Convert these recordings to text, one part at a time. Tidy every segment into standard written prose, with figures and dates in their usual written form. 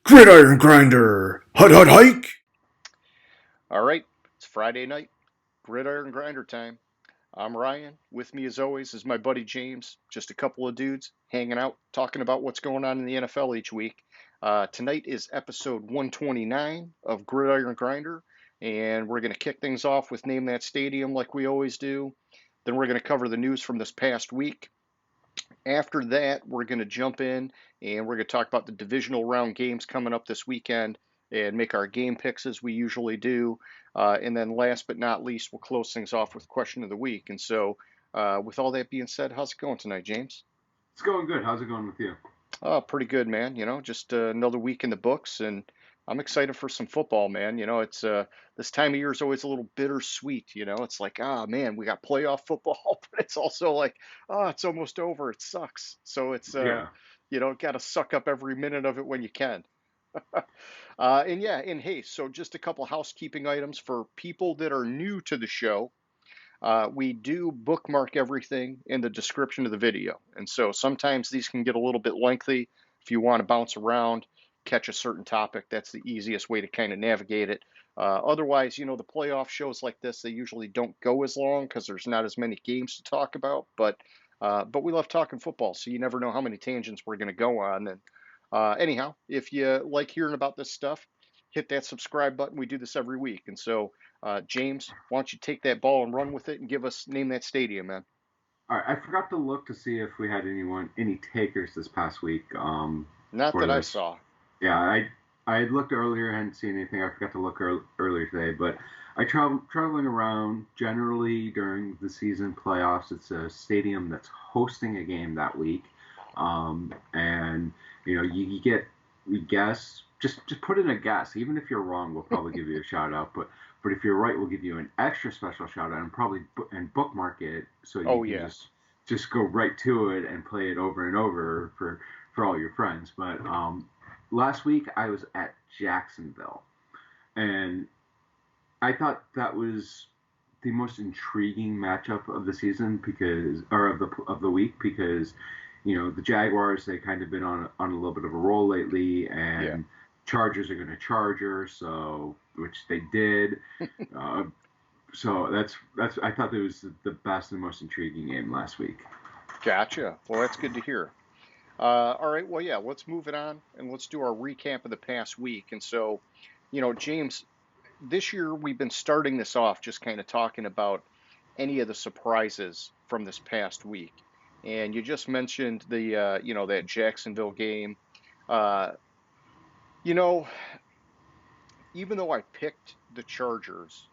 Gridiron Grinder! Hut hut hike! All right, it's Friday night, Gridiron Grinder time. I'm Ryan. With me, as always, is my buddy James. Just a couple of dudes hanging out, talking about what's going on in the NFL each week. Tonight is episode 129 of Gridiron Grinder, and we're going to kick things off with Name That Stadium like we always do. Then we're going to cover the news from this past week. After that, we're going to jump in and we're going to talk about the divisional round games coming up this weekend and make our game picks as we usually do. And then last but not least, we'll close things off with question of the week. And so, with all that being said, how's it going tonight, James? It's going good. How's it going with you? Oh, pretty good, man. Just another week in the books, and I'm excited for some football, man. It's this time of year is always a little bittersweet. It's like, ah, man, we got playoff football, but it's also like, oh, it's almost over. It sucks. So it's Yeah. got to suck up every minute of it when you can. And yeah, and hey, so just a couple housekeeping items for people that are new to the show. We do bookmark everything in the description of the video. And so sometimes these can get a little bit lengthy. If you want to bounce around, catch a certain topic, that's the easiest way to kind of navigate it. Otherwise, the playoff shows like this, they usually don't go as long because there's not as many games to talk about. But we love talking football, so you never know how many tangents we're going to go on. And anyhow, if you like hearing about this stuff, hit that subscribe button. We do this every week. And so James, why don't you take that ball and run with it and give us name that stadium, man? All right. I forgot to look to see if we had any takers this past week. Not For that I this. saw. Yeah, I had looked earlier, hadn't seen anything. I forgot to look earlier today, but I traveling around generally during the season playoffs. It's a stadium that's hosting a game that week, and you guess just put in a guess. Even if you're wrong, we'll probably give you a shout out. But if you're right, we'll give you an extra special shout out and probably bookmark it so you Oh can yeah. just go right to it and play it over and over for all your friends. But last week I was at Jacksonville, and I thought that was the most intriguing matchup of the season because, or of the week because, the Jaguars, they kind of been on a little bit of a roll lately, Yeah. and Chargers are going to Charger, so which they did. Uh, so that's I thought it was the best and most intriguing game last week. Gotcha. Well, that's good to hear. All right. Well, yeah, let's move it on and let's do our recap of the past week. And so, James, this year we've been starting this off just kind of talking about any of the surprises from this past week. And you just mentioned that Jacksonville game. Uh, you know, even though I picked the Chargers,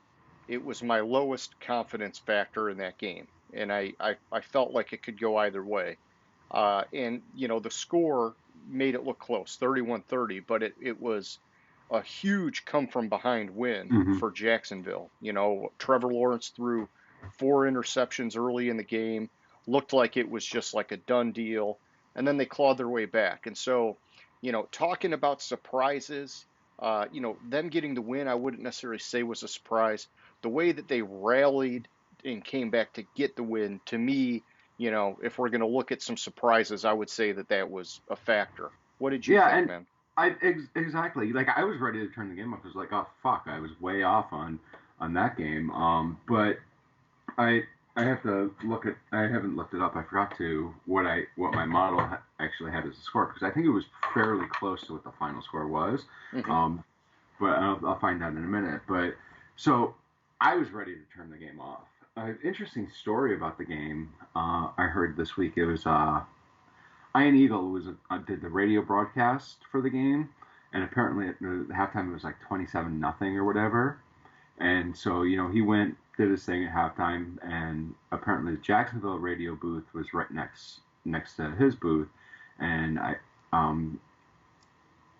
it was my lowest confidence factor in that game. And I felt like it could go either way. And, the score made it look close, 31-30, but it was a huge come from behind win Hmm. for Jacksonville. Trevor Lawrence threw four interceptions early in the game, looked like it was just like a done deal, and then they clawed their way back. And so, talking about surprises, them getting the win, I wouldn't necessarily say was a surprise. The way that they rallied and came back to get the win, to me, if we're going to look at some surprises, I would say that that was a factor. What did you Yeah, think, and man? exactly. Like I was ready to turn the game off. I was like, oh fuck, I was way off on that game. But I I have to look at. I haven't looked it up. I forgot to what my model actually had as a score because I think it was fairly close to what the final score was. Hmm. Um, but I'll find out in a minute. But so I was ready to turn the game off. An interesting story about the game I heard this week. It was Ian Eagle did the radio broadcast for the game, and apparently at the halftime it was like 27-0 or whatever. And so, he went, did his thing at halftime, and apparently the Jacksonville radio booth was right next to his booth. And um,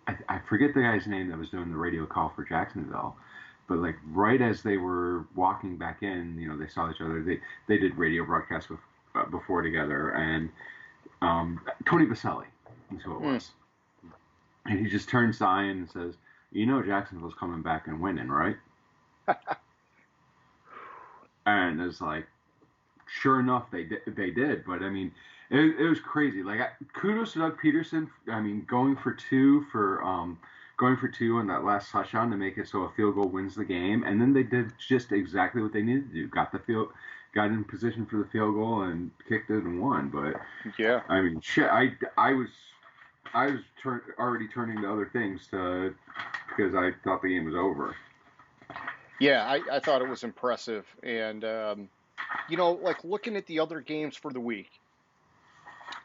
I forget the guy's name that was doing the radio call for Jacksonville, but like right as they were walking back in, they saw each other. They did radio broadcasts before together, and Tony Baselli is who it Mm. was. And he just turns to Ian and says, Jacksonville's coming back and winning, right? And it's like, sure enough, they did. But I mean, it was crazy. Like, kudos to Doug Peterson. I mean, going for two going for two on that last touchdown to make it so a field goal wins the game, and then they did just exactly what they needed to do. Got in position for the field goal and kicked it and won. But Yeah. I mean, shit, I was already turning to other things because I thought the game was over. Yeah, I thought it was impressive. And, like looking at the other games for the week,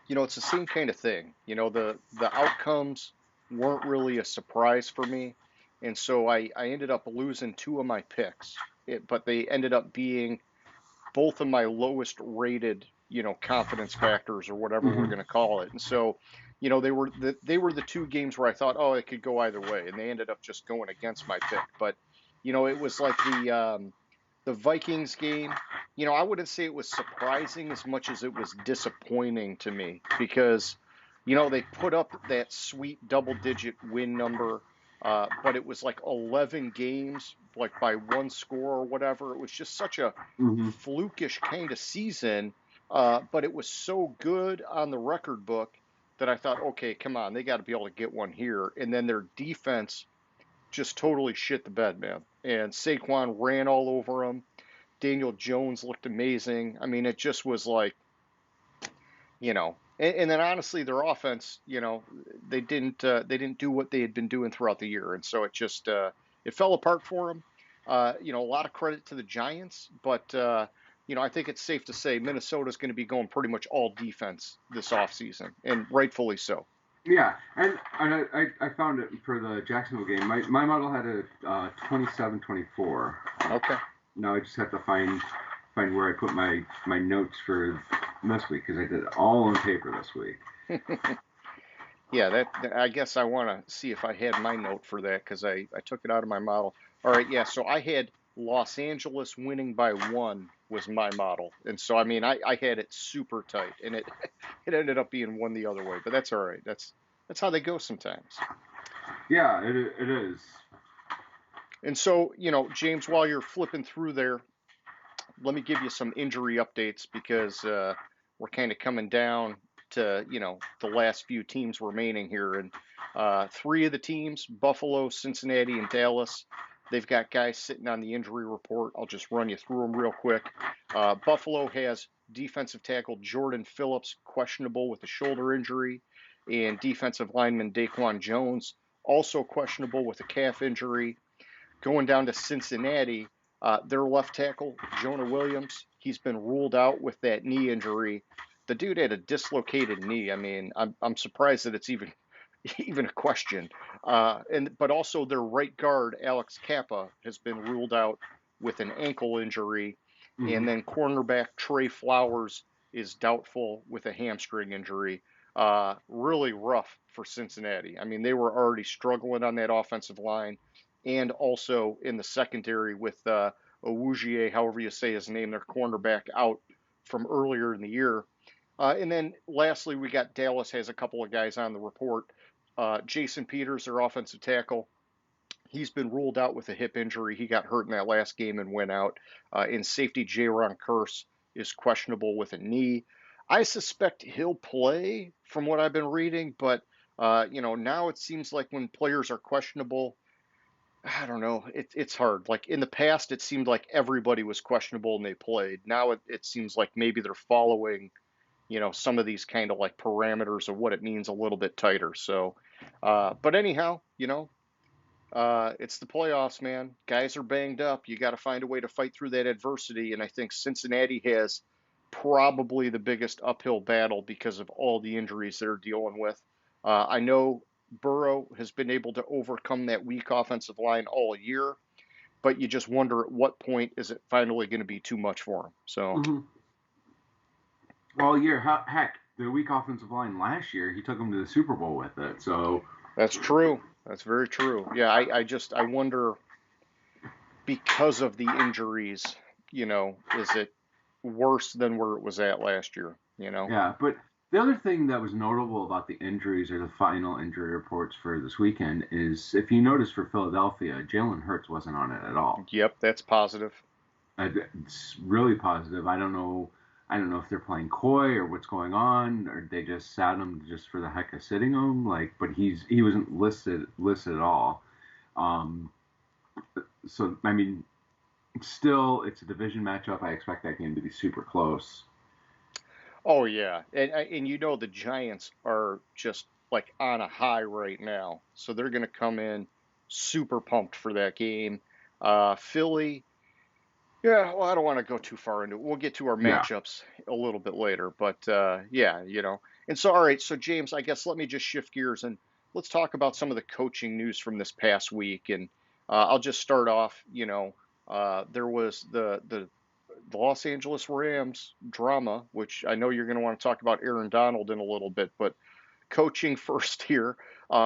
it's the same kind of thing. The outcomes weren't really a surprise for me. And so I ended up losing two of my picks, but they ended up being both of my lowest rated, confidence factors or whatever we're Mm-hmm. going to call it. And so, they were the two games where I thought, oh, it could go either way, and they ended up just going against my pick. But, it was like the Vikings game. I wouldn't say it was surprising as much as it was disappointing to me because, they put up that sweet double-digit win number, but it was like 11 games, like by one score or whatever. It was just such a Mm-hmm. flukish kind of season, but it was so good on the record book that I thought, okay, come on, they got to be able to get one here. And then their defense just totally shit the bed, man. And Saquon ran all over them. Daniel Jones looked amazing. I mean, it just was like, and then honestly, their offense, they didn't do what they had been doing throughout the year, and so it fell apart for them. A lot of credit to the Giants, but I think it's safe to say Minnesota's going to be going pretty much all defense this offseason, and rightfully so. Yeah, and I found it for the Jacksonville game. My model had a 27-24. Okay. Now I just have to find where I put my notes for this week because I did it all on paper this week. Yeah, I guess I want to see if I had my note for that because I took it out of my model. All right, yeah, so I had Los Angeles winning by one was my model. And so, I mean, I had it super tight and it it ended up being one the other way, but that's all right. That's how they go sometimes. Yeah, it is. And so, James, while you're flipping through there, let me give you some injury updates because we're kind of coming down to the last few teams remaining here, and three of the teams, Buffalo, Cincinnati, and Dallas, they've got guys sitting on the injury report. I'll just run you through them real quick. Buffalo has defensive tackle Jordan Phillips questionable with a shoulder injury, and defensive lineman Daquan Jones also questionable with a calf injury. Going down to Cincinnati, their left tackle, Jonah Williams, he's been ruled out with that knee injury. The dude had a dislocated knee. I mean, I'm surprised that it's even even a question. But also their right guard, Alex Kappa, has been ruled out with an ankle injury. Mm-hmm. And then cornerback Trey Flowers is doubtful with a hamstring injury. Really rough for Cincinnati. I mean, they were already struggling on that offensive line and also in the secondary with Owujier, however you say his name, their cornerback out from earlier in the year. And then lastly, we got Dallas has a couple of guys on the report. Jason Peters, their offensive tackle, he's been ruled out with a hip injury. He got hurt in that last game and went out. In safety, Jaron Curse is questionable with a knee. I suspect he'll play from what I've been reading, but now it seems like when players are questionable, I don't know. It's hard. Like in the past, it seemed like everybody was questionable and they played. Now it seems like maybe they're following, some of these kind of like parameters of what it means a little bit tighter. So, but anyhow, it's the playoffs, man. Guys are banged up. You got to find a way to fight through that adversity. And I think Cincinnati has probably the biggest uphill battle because of all the injuries they're dealing with. I know Burrow has been able to overcome that weak offensive line all year, but you just wonder at what point is it finally going to be too much for him. So, Mm-hmm. All year, heck, the weak offensive line last year, he took them to the Super Bowl with it. So that's true. That's very true. Yeah, I wonder because of the injuries, is it worse than where it was at last year? yeah, but the other thing that was notable about the injuries or the final injury reports for this weekend is if you notice for Philadelphia, Jalen Hurts wasn't on it at all. Yep, that's positive. It's really positive. I don't know. I don't know if they're playing coy or what's going on, or they just sat him just for the heck of sitting him. Like, but he wasn't listed at all. Um, so I mean, still, it's a division matchup. I expect that game to be super close. Oh yeah, and the Giants are just like on a high right now, so they're going to come in super pumped for that game. Philly, yeah, well, I don't want to go too far into it. We'll get to our Yeah, matchups a little bit later, but yeah, And so, all right, so James, I guess let me just shift gears and let's talk about some of the coaching news from this past week. And I'll just start off. There was the Los Angeles Rams drama, which I know you're going to want to talk about Aaron Donald in a little bit, but coaching first here.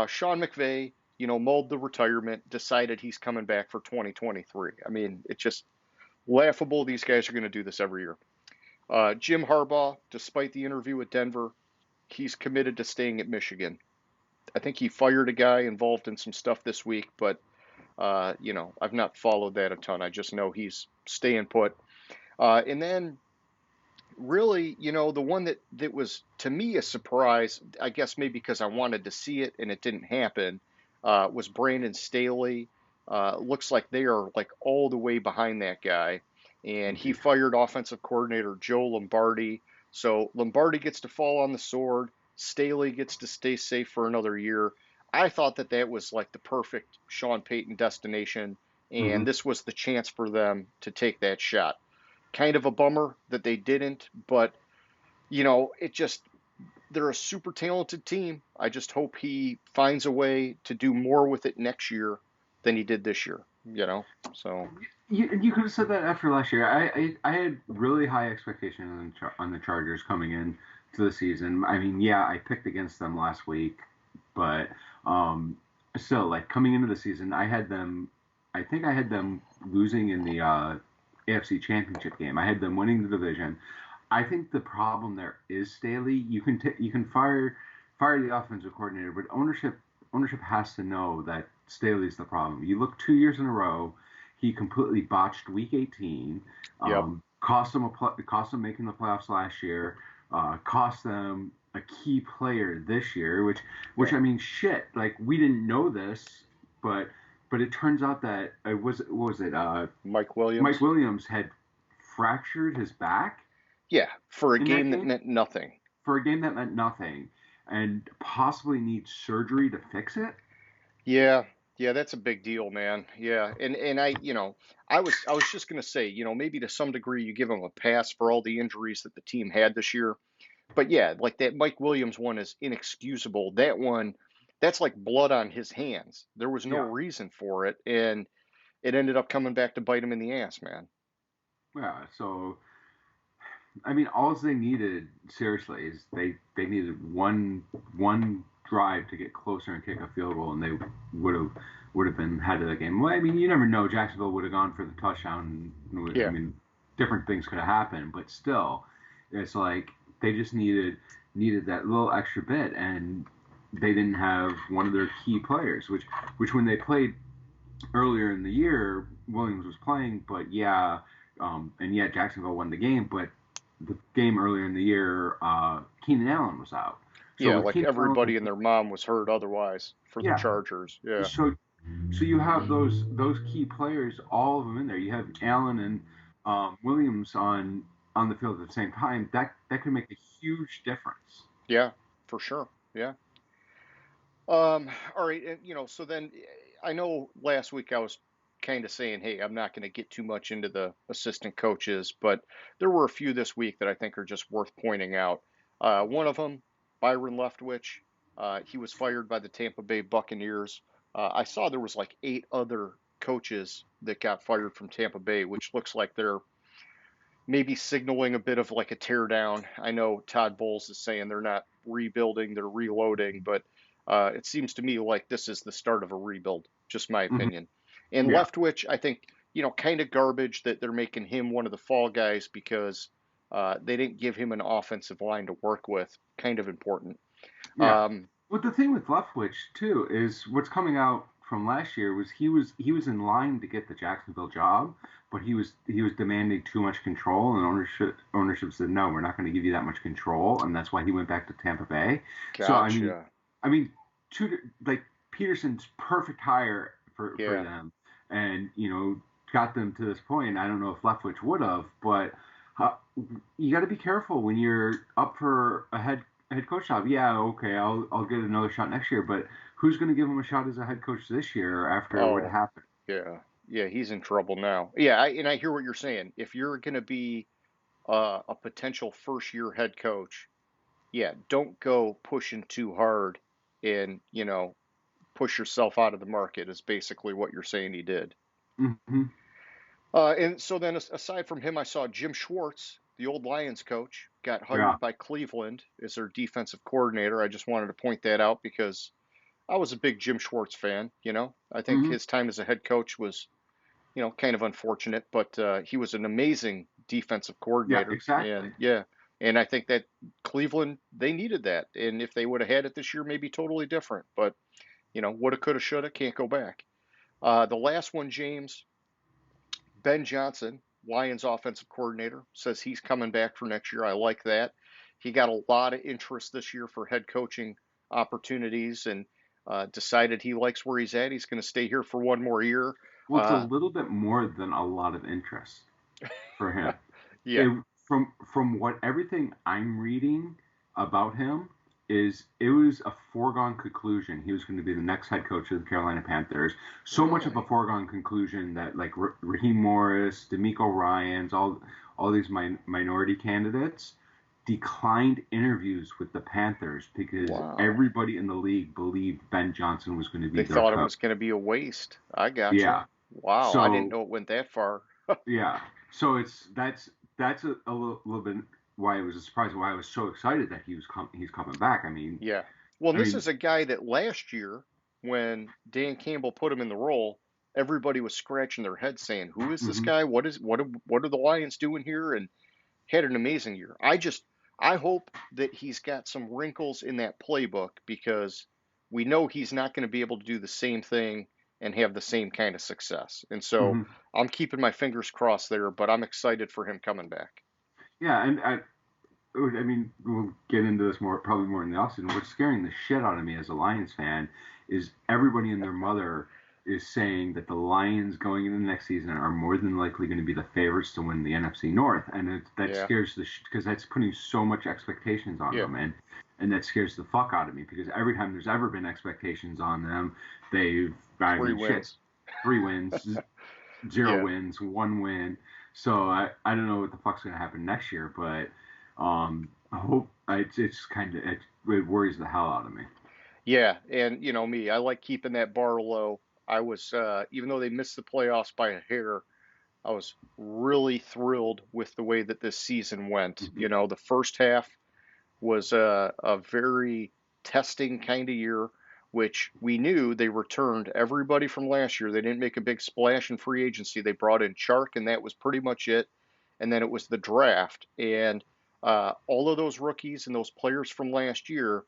Sean McVay, mulled the retirement, decided he's coming back for 2023. I mean, it's just laughable. These guys are going to do this every year. Jim Harbaugh, despite the interview with Denver, he's committed to staying at Michigan. I think he fired a guy involved in some stuff this week, but I've not followed that a ton. I just know he's staying put. And then really, the one that was to me a surprise, I guess maybe because I wanted to see it and it didn't happen, was Brandon Staley. Looks like they are like all the way behind that guy, and he fired offensive coordinator Joe Lombardi. So Lombardi gets to fall on the sword. Staley gets to stay safe for another year. I thought that was like the perfect Sean Payton destination, hmm and this was the chance for them to take that shot. Kind of a bummer that they didn't, but it just they're a super talented team. I just hope he finds a way to do more with it next year than he did this year. So you could have said that after last year. I had really high expectations on the Chargers coming in to the season. I mean, yeah, I picked against them last week, but still, like coming into the season, I had them. I think I had them losing in the AFC Championship game. I had them winning the division. I think the problem there is Staley. You can fire the offensive coordinator, but ownership has to know that Staley's the problem. You look 2 years in a row, he completely botched Week 18, yep, cost them making the playoffs last year, cost them a key player this year, which yeah, I mean, shit. Like we didn't know this, but it turns out that it was what was it? Mike Mike Williams. Williams had fractured his back Yeah, for a in that game that game meant nothing. for a game that meant nothing, and possibly needs surgery to fix it. Yeah, yeah, that's a big deal, man. Yeah, and I was just gonna say, maybe to some degree you give him a pass for all the injuries that the team had this year. But yeah, like that Mike Williams one is inexcusable. That one, that's like blood on his hands. There was no Yeah, reason for it, and it ended up coming back to bite him in the ass, man. yeah. So I mean, all they needed seriously is they needed one drive to get closer and kick a field goal, and they would have been head of the game. Well, I mean, you never know. Jacksonville would have gone for the touchdown. I Yeah, mean, different things could have happened, but still, it's like they just needed that little extra bit, and they didn't have one of their key players, which when they played earlier in the year, Williams was playing, but yeah, and yet Jacksonville won the game. But the game earlier in the year, Keenan Allen was out. So yeah, with like Keenan Allen, everybody and their mom was hurt otherwise for the yeah. Chargers. Yeah, So you have those key players, all of them in there. You have Allen and Williams on the field at the same time. That could make a huge difference. yeah, for sure. Yeah. All right, and so then I know last week I was kind of saying, hey, I'm not going to get too much into the assistant coaches, but there were a few this week that I think are just worth pointing out. One of them, Byron Leftwich, he was fired by the Tampa Bay Buccaneers. I saw there was like 8 other coaches that got fired from Tampa Bay, which looks like they're maybe signaling a bit of like a tear down. I know Todd Bowles is saying they're not rebuilding, they're reloading, but it seems to me like this is the start of a rebuild, just my hmm opinion. And Yeah, Leftwich, I think, kind of garbage that they're making him one of the fall guys because they didn't give him an offensive line to work with. Kind of important. yeah. Um, But the thing with Leftwich too is what's coming out from last year was he was in line to get the Jacksonville job, but he was demanding too much control, and ownership said no, we're not going to give you that much control, and that's why he went back to Tampa Bay. So Gotcha. I mean, two like Peterson's perfect hire for Yeah. them, and got them to this point. I don't know if Leftwich would have, but uh, you got to be careful when you're up for a head coach job. Yeah, okay, I'll get another shot next year, but who's going to give him a shot as a head coach this year after what Oh, happened? yeah. Yeah, he's in trouble now. Yeah, and I hear what you're saying. If you're going to be a potential first year head coach, yeah, don't go pushing too hard and, push yourself out of the market is basically what you're saying he did. Hmm. And so then aside from him, I saw Jim Schwartz, the old Lions coach, got Yeah. hired by Cleveland as their defensive coordinator. I just wanted to point that out because I was a big Jim Schwartz fan, I think Hmm. his time as a head coach was, kind of unfortunate, but he was an amazing defensive Yeah, coordinator. exactly. And yeah, and I think that Cleveland, they needed that. And if they would have had it this year, maybe totally different. But, woulda, coulda, shoulda, can't go back. The last one, James, Ben Johnson, Lions offensive coordinator, says he's coming back for next year. I like that. He got a lot of interest this year for head coaching opportunities and decided he likes where he's at. He's going to stay here for one more year. Well, it's a Uh, little bit more than a lot of interest for him. yeah, It, from what everything I'm reading about him is it was a foregone conclusion he was going to be the next head coach of the Carolina Panthers. So much of a really. foregone conclusion that like Raheem Morris, D'Amico Ryans, all these minority candidates declined interviews with the Panthers because Wow. everybody in the league believed Ben Johnson was going to be They their thought it coach. was going to be a waste. I gotcha. Yeah. Wow. I didn't So know it went that far. yeah. So that's a little bit why it was a surprise. Why I was so excited that he's coming back. Yeah. Well, and I this mean, is a guy that last year, when Dan Campbell put him in the role, everybody was scratching their head saying, "Who is this hmm guy? What are the Lions doing here?" And had an amazing year. I hope that he's got some wrinkles in that playbook because we know he's not going to be able to do the same thing and have the same kind of success. And so hmm I'm keeping my fingers crossed there, but I'm excited for him coming back. yeah, and I mean, we'll get into this probably more in the offseason. What's scaring the shit out of me as a Lions fan is everybody and their mother is saying that the Lions going into the next season are more than likely going to be the favorites to win the NFC North, and that Yeah. scares because that's putting so much expectations on Yeah. them, and that scares the fuck out of me because every time there's ever been expectations on them, they've I Three mean shit, wins. 3 wins, zero Yeah. wins, 1 win. So I don't know what the fuck's gonna happen next year, but I hope it's kind of it worries the hell out of me. Yeah, and me, I like keeping that bar low. I was even though they missed the playoffs by a hair, I was really thrilled with the way that this season went. Hmm. The first half was a very testing kind of year, which we knew they returned everybody from last year. They didn't make a big splash in free agency. They brought in Chark, and that was pretty much it. And then it was the draft. And all of those rookies and those players from last year,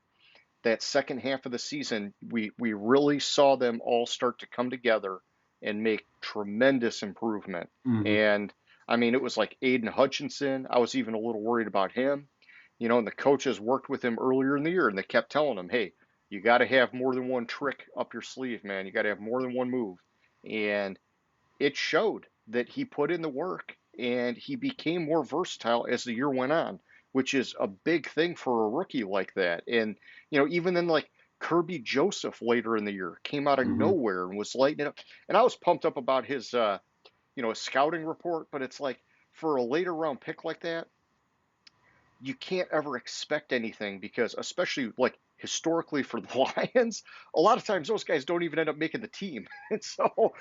that second half of the season, we really saw them all start to come together and make tremendous improvement. Hmm. And I mean, it was like Aiden Hutchinson. I was even a little worried about him, and the coaches worked with him earlier in the year and they kept telling him, hey, you got to have more than one trick up your sleeve, man. You got to have more than one move. And it showed that he put in the work and he became more versatile as the year went on, which is a big thing for a rookie like that. And, even then, like Kirby Joseph later in the year came out of Hmm. nowhere and was lighting it up. And I was pumped up about his scouting report, but it's like for a later round pick like that, you can't ever expect anything because, especially like historically for the Lions, a lot of times those guys don't even end up making the team. And so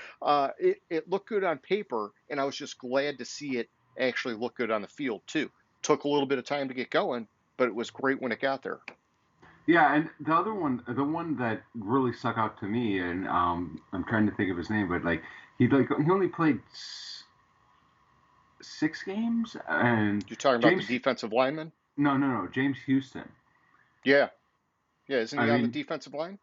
it looked good on paper, and I was just glad to see it actually look good on the field too. Took a little bit of time to get going, but it was great when it got there. Yeah, and the other one, the one that really stuck out to me, and I'm trying to think of his name, but he only played 6 games, and You're talking about the James, defensive lineman? no, James Houston. Yeah. Yeah. Isn't I he on the mean, defensive line?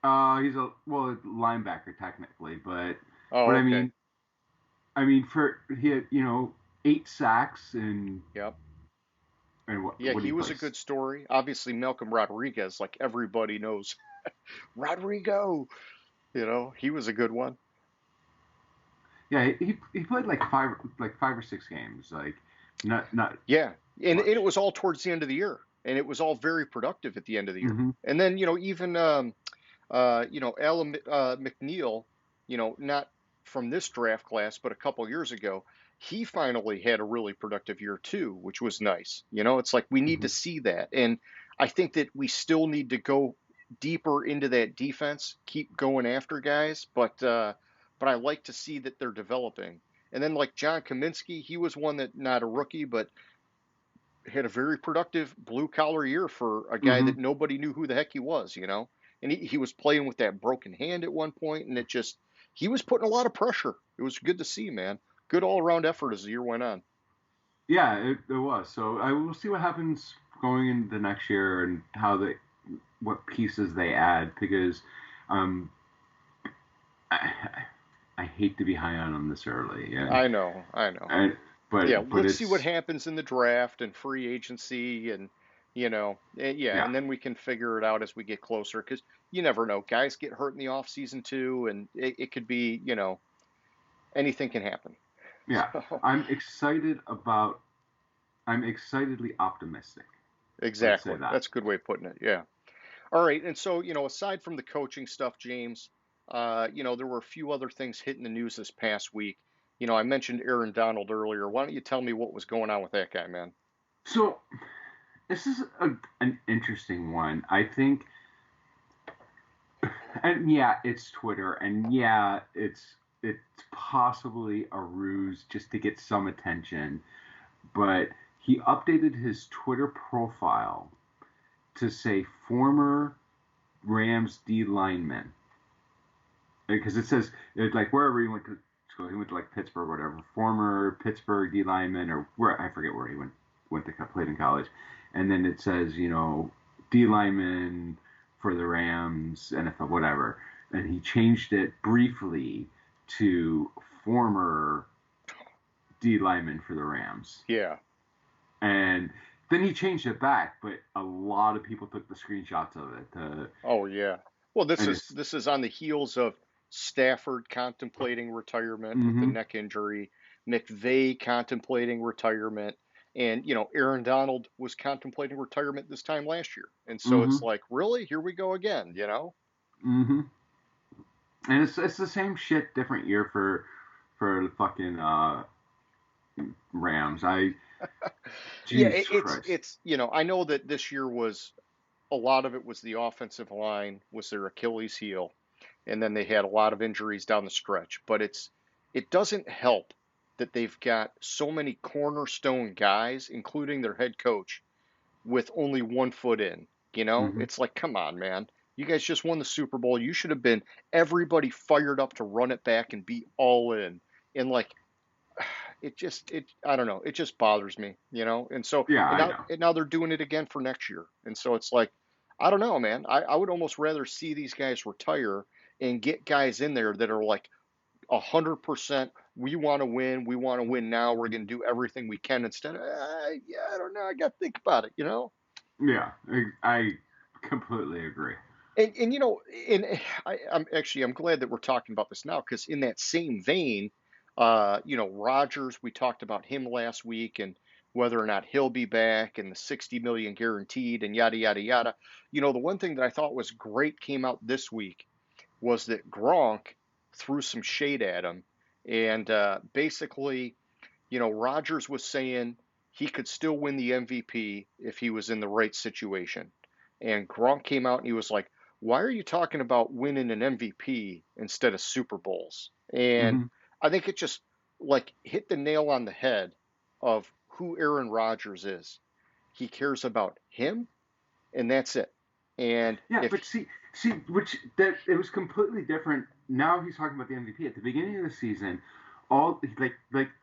He's a linebacker technically, but Oh, I okay. mean, for he had 8 sacks Yep. and Yeah, what do he you was a place? good story. Obviously, Malcolm Rodriguez, like everybody knows, Rodrigo. He was a good one. Yeah, he played like 5 or 6 games, like not Yeah, and it much. was all towards the end of the year, and it was all very productive at the end of the year. Hmm. And then even Alan McNeil, not from this draft class, but a couple years ago, he finally had a really productive year too, which was nice. It's like we need Hmm. to see that, and I think that we still need to go deeper into that defense, keep going after guys, but I like to see that they're developing. And then like John Kaminsky, he was one that not a rookie, but had a very productive blue collar year for a guy Hmm. that nobody knew who the heck he was. And he was playing with that broken hand at one point, and he was putting a lot of pressure. It was good to see, man. Good all around effort as the year went on. Yeah, it was. So I will see what happens going into the next year and what pieces they add because um, I, I hate to be high on them this early, I know. and Yeah, but let's see what it's happens in the draft and free agency, and yeah, yeah, and then we can figure it out as we get closer because you never know. Guys get hurt in the off season too, and it could be, anything can happen. yeah. So. I'm excited about. I'm excitedly optimistic. Let's say Exactly. that. That's a good way of putting it. Yeah. All right. And so, aside from the coaching stuff, James, there were a few other things hitting the news this past week. I mentioned Aaron Donald earlier. Why don't you tell me what was going on with that guy, man? So this is an interesting one. I think, and yeah, it's Twitter, and yeah, it's possibly a ruse just to get some attention. But he updated his Twitter profile to say former Rams D lineman because it says like wherever he went to school, he went to like Pittsburgh, or whatever. Former Pittsburgh D lineman, or where I forget where he went to played in college, and then it says D lineman for the Rams, NFL, whatever, and he changed it briefly to former D lineman for the Rams, Yeah. and then he changed it back, but a lot of people took the screenshots of it, Oh, yeah. Well, this and is it's this is on the heels of Stafford contemplating retirement with the mm-hmm, neck injury, McVay contemplating retirement, and Aaron Donald was contemplating retirement this time last year. And so mm-hmm, it's like, really, here we go again. mm-hmm. And it's the same shit, different year for the fucking Rams. Yeah, Jesus Christ. I know that this year was a lot of it was the offensive line was their Achilles heel, and then they had a lot of injuries down the stretch. But it doesn't help that they've got so many cornerstone guys, including their head coach, with only 1 foot in. Mm-hmm. It's like, come on, man. You guys just won the Super Bowl. You should have been everybody fired up to run it back and be all in. And like it I don't know, it just bothers me. And so Yeah, and I now know. and now they're doing it again for next year. And so it's like, I don't know, man. I would almost rather see these guys retire and get guys in there that are like 100%. We want to win now. We're going to do everything we can instead of, yeah, I don't know. I got to think about it. Yeah, I completely agree. And I'm glad that we're talking about this now because in that same vein, Rogers, we talked about him last week and whether or not he'll be back and the 60 million guaranteed and yada yada yada. The one thing that I thought was great came out this week was that Gronk threw some shade at him, and basically, Rogers was saying he could still win the MVP if he was in the right situation. And Gronk came out and he was like, "Why are you talking about winning an MVP instead of Super Bowls?" And Hmm. I think it just like hit the nail on the head of who Aaron Rodgers is. He cares about him, and that's it. And Yeah, if but which that it was completely different. Now he's talking about the MVP at the beginning of the season. All like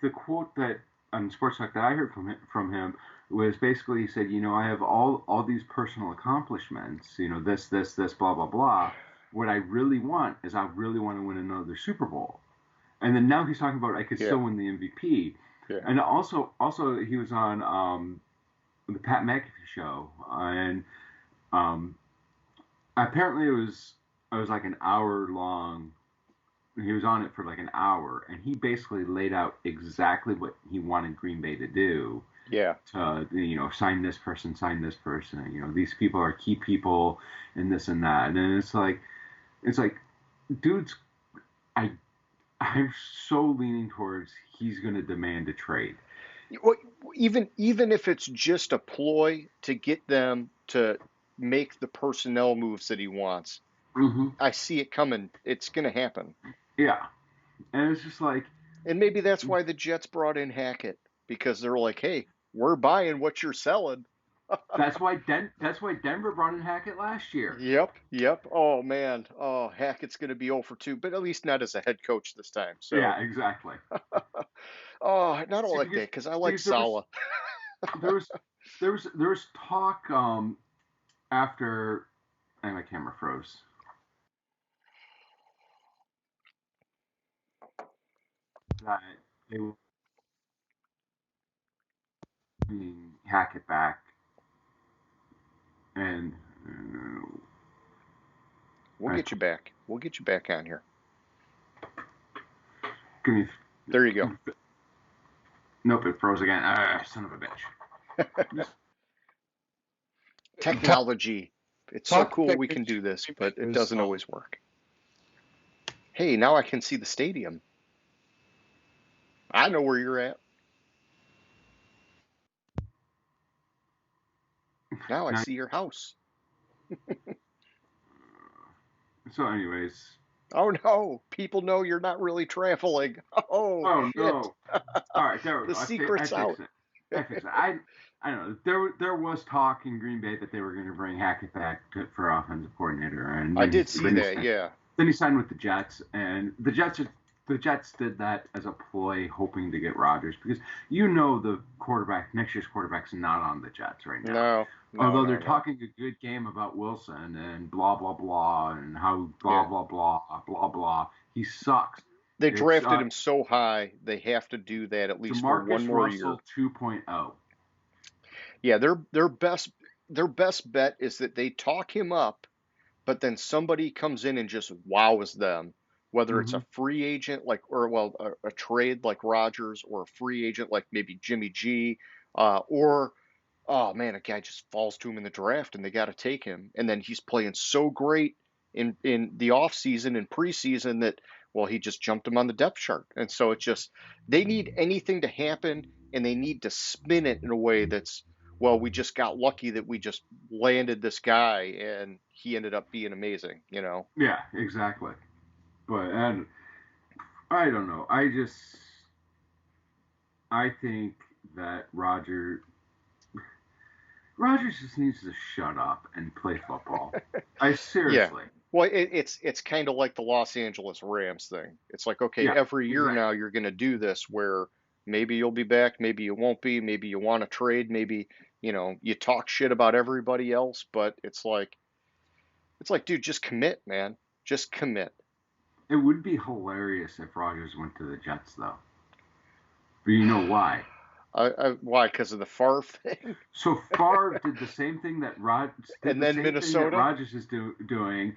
the quote that on Sports Talk that I heard from him was basically he said, I have all these personal accomplishments, this, blah blah blah, what I really want is I really want to win another Super Bowl. And then now he's talking about I could Yeah, still win the MVP. yeah. And also he was on the Pat McAfee show, and um, apparently it was like an hour long. He was on it for like an hour, and he basically laid out exactly what he wanted Green Bay to do. Yeah. To sign this person. These people are key people, and this and that. And it's like, dudes, I I'm so leaning towards he's going to demand a trade. Well, even if it's just a ploy to get them to make the personnel moves that he wants, Hmm. I see it coming. It's going to happen. Yeah, and it's just like And maybe that's why the Jets brought in Hackett, because they're like, hey, we're buying what you're selling. that's why Denver brought in Hackett last year. Yep, yep. Oh man. Oh, Hackett's going to be 0 for 2, but at least not as a head coach this time. So, Yeah, exactly. oh, I don't See, like because that because I like because there was Saleh. there was there was talk after, and my camera froze, that they were bringing Hackett back, and We'll uh, get you back. We'll get you back on here. give me. There you go. Nope, it froze again. Son of a bitch. Talk, Technology. It's so talk cool that we Green can do this, Bay but it was doesn't always work. Hey, now I can see the stadium. I know where you're at. Now I nice. see your house. So, anyways, Oh no, people know you're not really traveling. Oh oh shit. no. All right, there we The go. I secret's fixed out. it. I don't know. There was talk in Green Bay that they were going to bring Hackett back for offensive coordinator, and I then did see then he that, yeah. then he signed with the Jets, and the Jets did that as a ploy, hoping to get Rodgers, because the quarterback, next year's quarterback's not on the Jets right now. No, no, Although no, they're no. talking a good game about Wilson and blah blah blah, and how blah Yeah. blah blah blah blah, he sucks. They It's drafted him so high, they have to do that at least for one Jamarcus more year. Russell 2.0. Yeah, their best bet is that they talk him up, but then somebody comes in and just wows them, whether it's Mm-hmm. a free agent like, or well, a trade like Rodgers, or a free agent like maybe Jimmy G, or oh man, a guy just falls to him in the draft and they got to take him, and then he's playing so great in the off season and preseason that, well, he just jumped him on the depth chart, and so it's just they need anything to happen, and they need to spin it in a way that's, well, we just got lucky that we just landed this guy and he ended up being amazing, you know. Yeah, exactly. But and I don't know. I think that Rogers just needs to shut up and play football. I Yeah. seriously. Well, it's kind of like the Los Angeles Rams thing. It's like, okay, Yeah, every year now exactly. you're going to do this where maybe you'll be back, maybe you won't be, maybe you want to trade, maybe, you talk shit about everybody else, but it's like, dude, just commit, man. Just commit. It would be hilarious if Rogers went to the Jets, though. But you know why? Why? Because of the Favre thing, So Favre did the same thing and then Minnesota. Rogers is doing,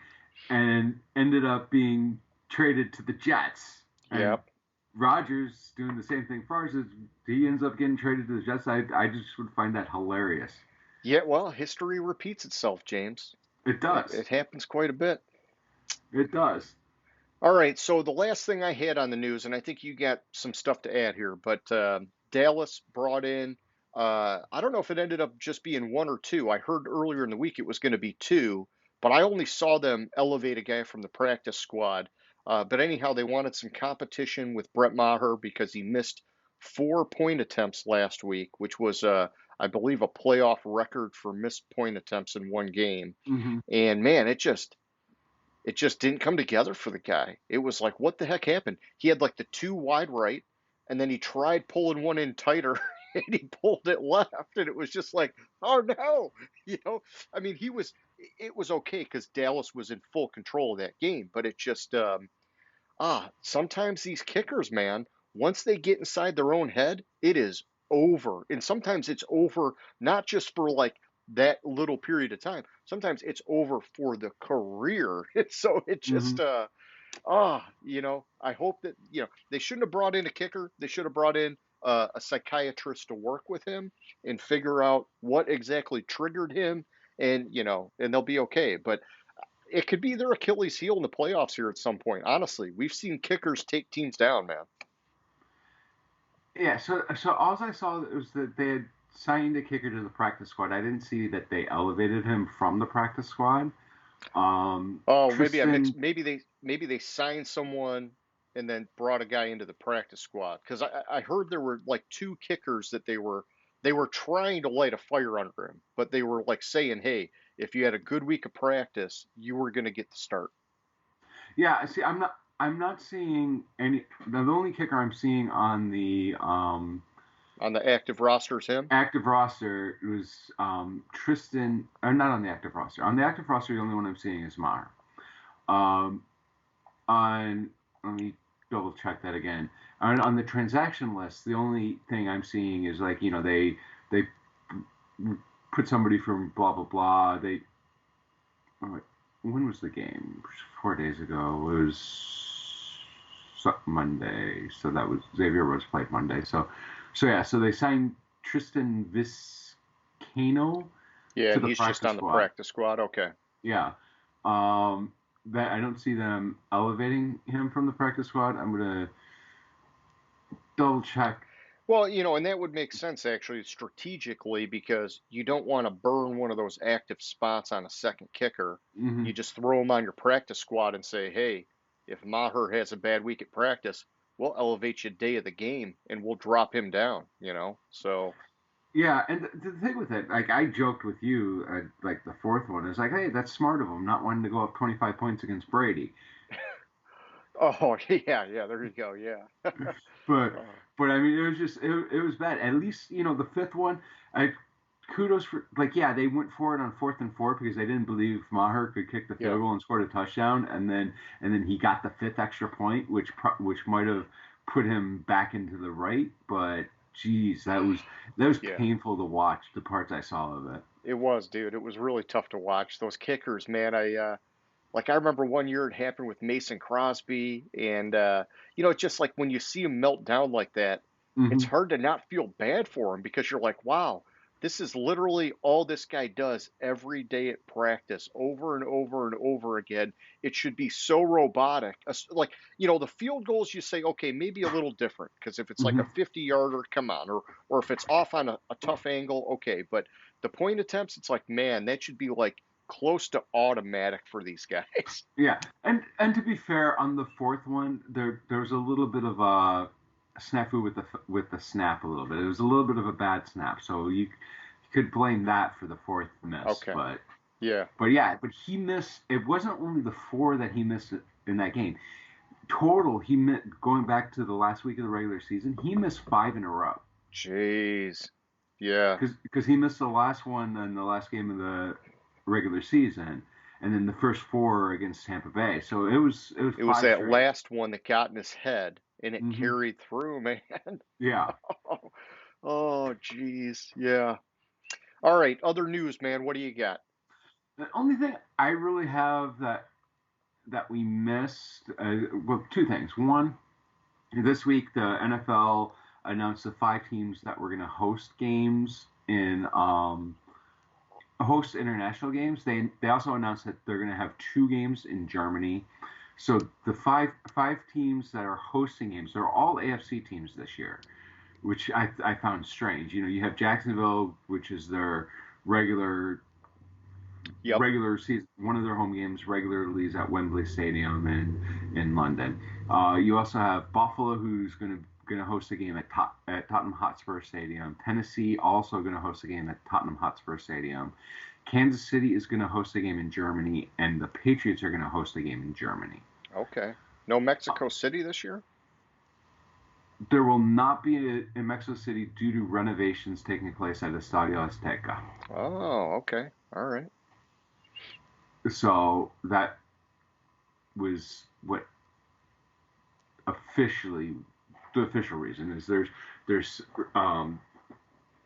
and ended up being traded to the Jets. And Yep. Rogers doing the same thing Favre is, he ends up getting traded to the Jets. I just would find that hilarious. Yeah. Well, history repeats itself, James. It It, does. it happens quite a bit. It does. All right, so the last thing I had on the news, and I think you got some stuff to add here, but Dallas brought in, I don't know if it ended up just being one or two. I heard earlier in the week it was going to be two, but I only saw them elevate a guy from the practice squad. But anyhow, they wanted some competition with Brett Maher because he missed 4 point attempts last week, which was, I believe, a playoff record for missed point attempts in one game. Hmm. And man, it just didn't come together for the guy. It was like, what the heck happened? He had like the two wide right, and then he tried pulling one in tighter, and he pulled it left, and it was just like, oh no, you know. I mean, it was okay because Dallas was in full control of that game, but it just sometimes these kickers, man, once they get inside their own head, it is over. And sometimes it's over not just for like that little period of time. Sometimes it's over for the career. So it Hmm. just I hope that, they shouldn't have brought in a kicker. They should have brought in a psychiatrist to work with him and figure out what exactly triggered him, and and they'll be okay. But it could be their Achilles heel in the playoffs here at some point. Honestly, we've seen kickers take teams down, man. Yeah, so all I saw was that they had signed a kicker to the practice squad. I didn't see that they elevated him from the practice squad. Oh, maybe I mixed. Tristan, Maybe they signed someone and then brought a guy into the practice squad because I heard there were like two kickers that they were trying to light a fire under him, but they were like saying, hey, if you had a good week of practice, you were going to get the start yeah, see, I'm not seeing any. The only kicker I'm seeing on the on the active rosters. Him. active roster was Tristan, or not on the active roster. On the active roster, the only one I'm seeing is Maher. Um, on Let me double check that again. On the transaction list, the only thing I'm seeing is like they put somebody from blah blah blah. Oh, when was the game? 4 days ago. It was Monday, so that was Xavier Rhodes played Monday. So yeah, so they signed Tristan Vizcaino Yeah, to and the he's just practice on the squad. practice squad. Okay. Yeah. That I don't see them elevating him from the practice squad. I'm gonna double check. Well, and that would make sense actually strategically because you don't want to burn one of those active spots on a second kicker. Hmm. You just throw him on your practice squad and say, hey, if Maher has a bad week at practice, we'll elevate you day of the game and we'll drop him down. So, Yeah, and the thing with it, like I joked with you, like the fourth one is like, hey, that's smart of him not wanting to go up 25 points against Brady. oh, yeah, yeah, there you go. Yeah. But Uh, I mean, it was bad. At least the fifth one, I kudos for like yeah they went for it on 4th and 4 because they didn't believe Maher could kick the yeah. field goal and scored a touchdown, and then he got the fifth extra point, which might have put him back into the right. But geez, that was Yeah. painful to watch the parts I saw of it. It was, dude. It was really tough to watch. Those kickers, man. I remember one year it happened with Mason Crosby, and it's just like when you see him melt down like that, it's Hmm. hard to not feel bad for him because you're like, wow, this is literally all this guy does every day at practice, over and over and over again. It should be so robotic. Like, the field goals, you say, okay, maybe a little different because if it's like a Hmm. 50-yarder, come on, or if it's off on a tough angle, okay, but the point attempts, it's like, man, that should be like close to automatic for these guys. Yeah, and to be fair, on the fourth one, there was a little bit of a snafu with the snap a little bit. It was a little bit of a bad snap, so you could blame that for the fourth miss. Okay. Yeah. But yeah, but he missed. It wasn't only the four that he missed in that game. Total, he missed going back to the last week of the regular season. He missed five in a row Jeez. Yeah. because he missed the last one in the last game of the regular season, and then the first four against Tampa Bay. So it was It was five that straight. last one that got in his head and it Hmm. carried through, man. Yeah. Oh, jeez. Yeah. All right. Other news, man. What do you got? The only thing I really have that we missed, well, two things. One, this week the NFL announced the five teams that were going to host games in host international games. They also announced that they're going to have two games in Germany. So the five teams that are hosting games, they're all AFC teams this year, which I found strange. You have Jacksonville, which is their regular Yep. season, one of their home games regularly is at Wembley Stadium in London. You also have Buffalo, who's going to host a game at Tottenham Hotspur Stadium. Tennessee also going to host a game at Tottenham Hotspur Stadium. Kansas City is going to host a game in Germany, and the Patriots are going to host a game in Germany. Okay. No Uh, Mexico City this year? there will not be in Mexico City due to renovations taking place at Estadio Azteca. Oh, okay. All right. So that was what officially the official reason is there's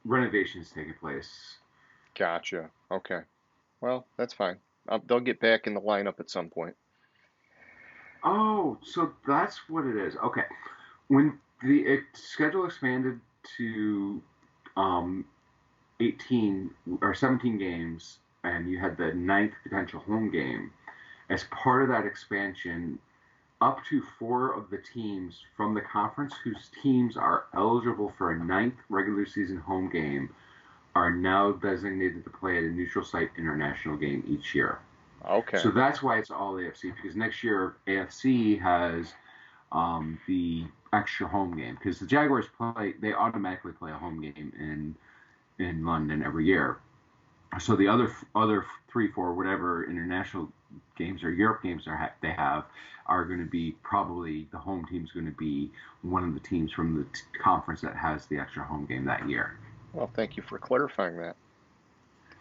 renovations taking place. Gotcha. Okay. Well, that's fine. They'll get back in the lineup at some point. Oh, so that's what it is. Okay. When the schedule expanded to um, 18 or 17 games, and you had the ninth potential home game, as part of that expansion, up to four of the teams from the conference whose teams are eligible for a ninth regular season home game are now designated to play at a neutral site international game each year. Okay. So that's why it's all AFC, because next year AFC has the extra home game, because the Jaguars they automatically play a home game in London every year. So the other 3, 4, whatever international games or Europe games they have are going to be probably the home team's going to be one of the teams from the conference that has the extra home game that year. Well, thank you for clarifying that.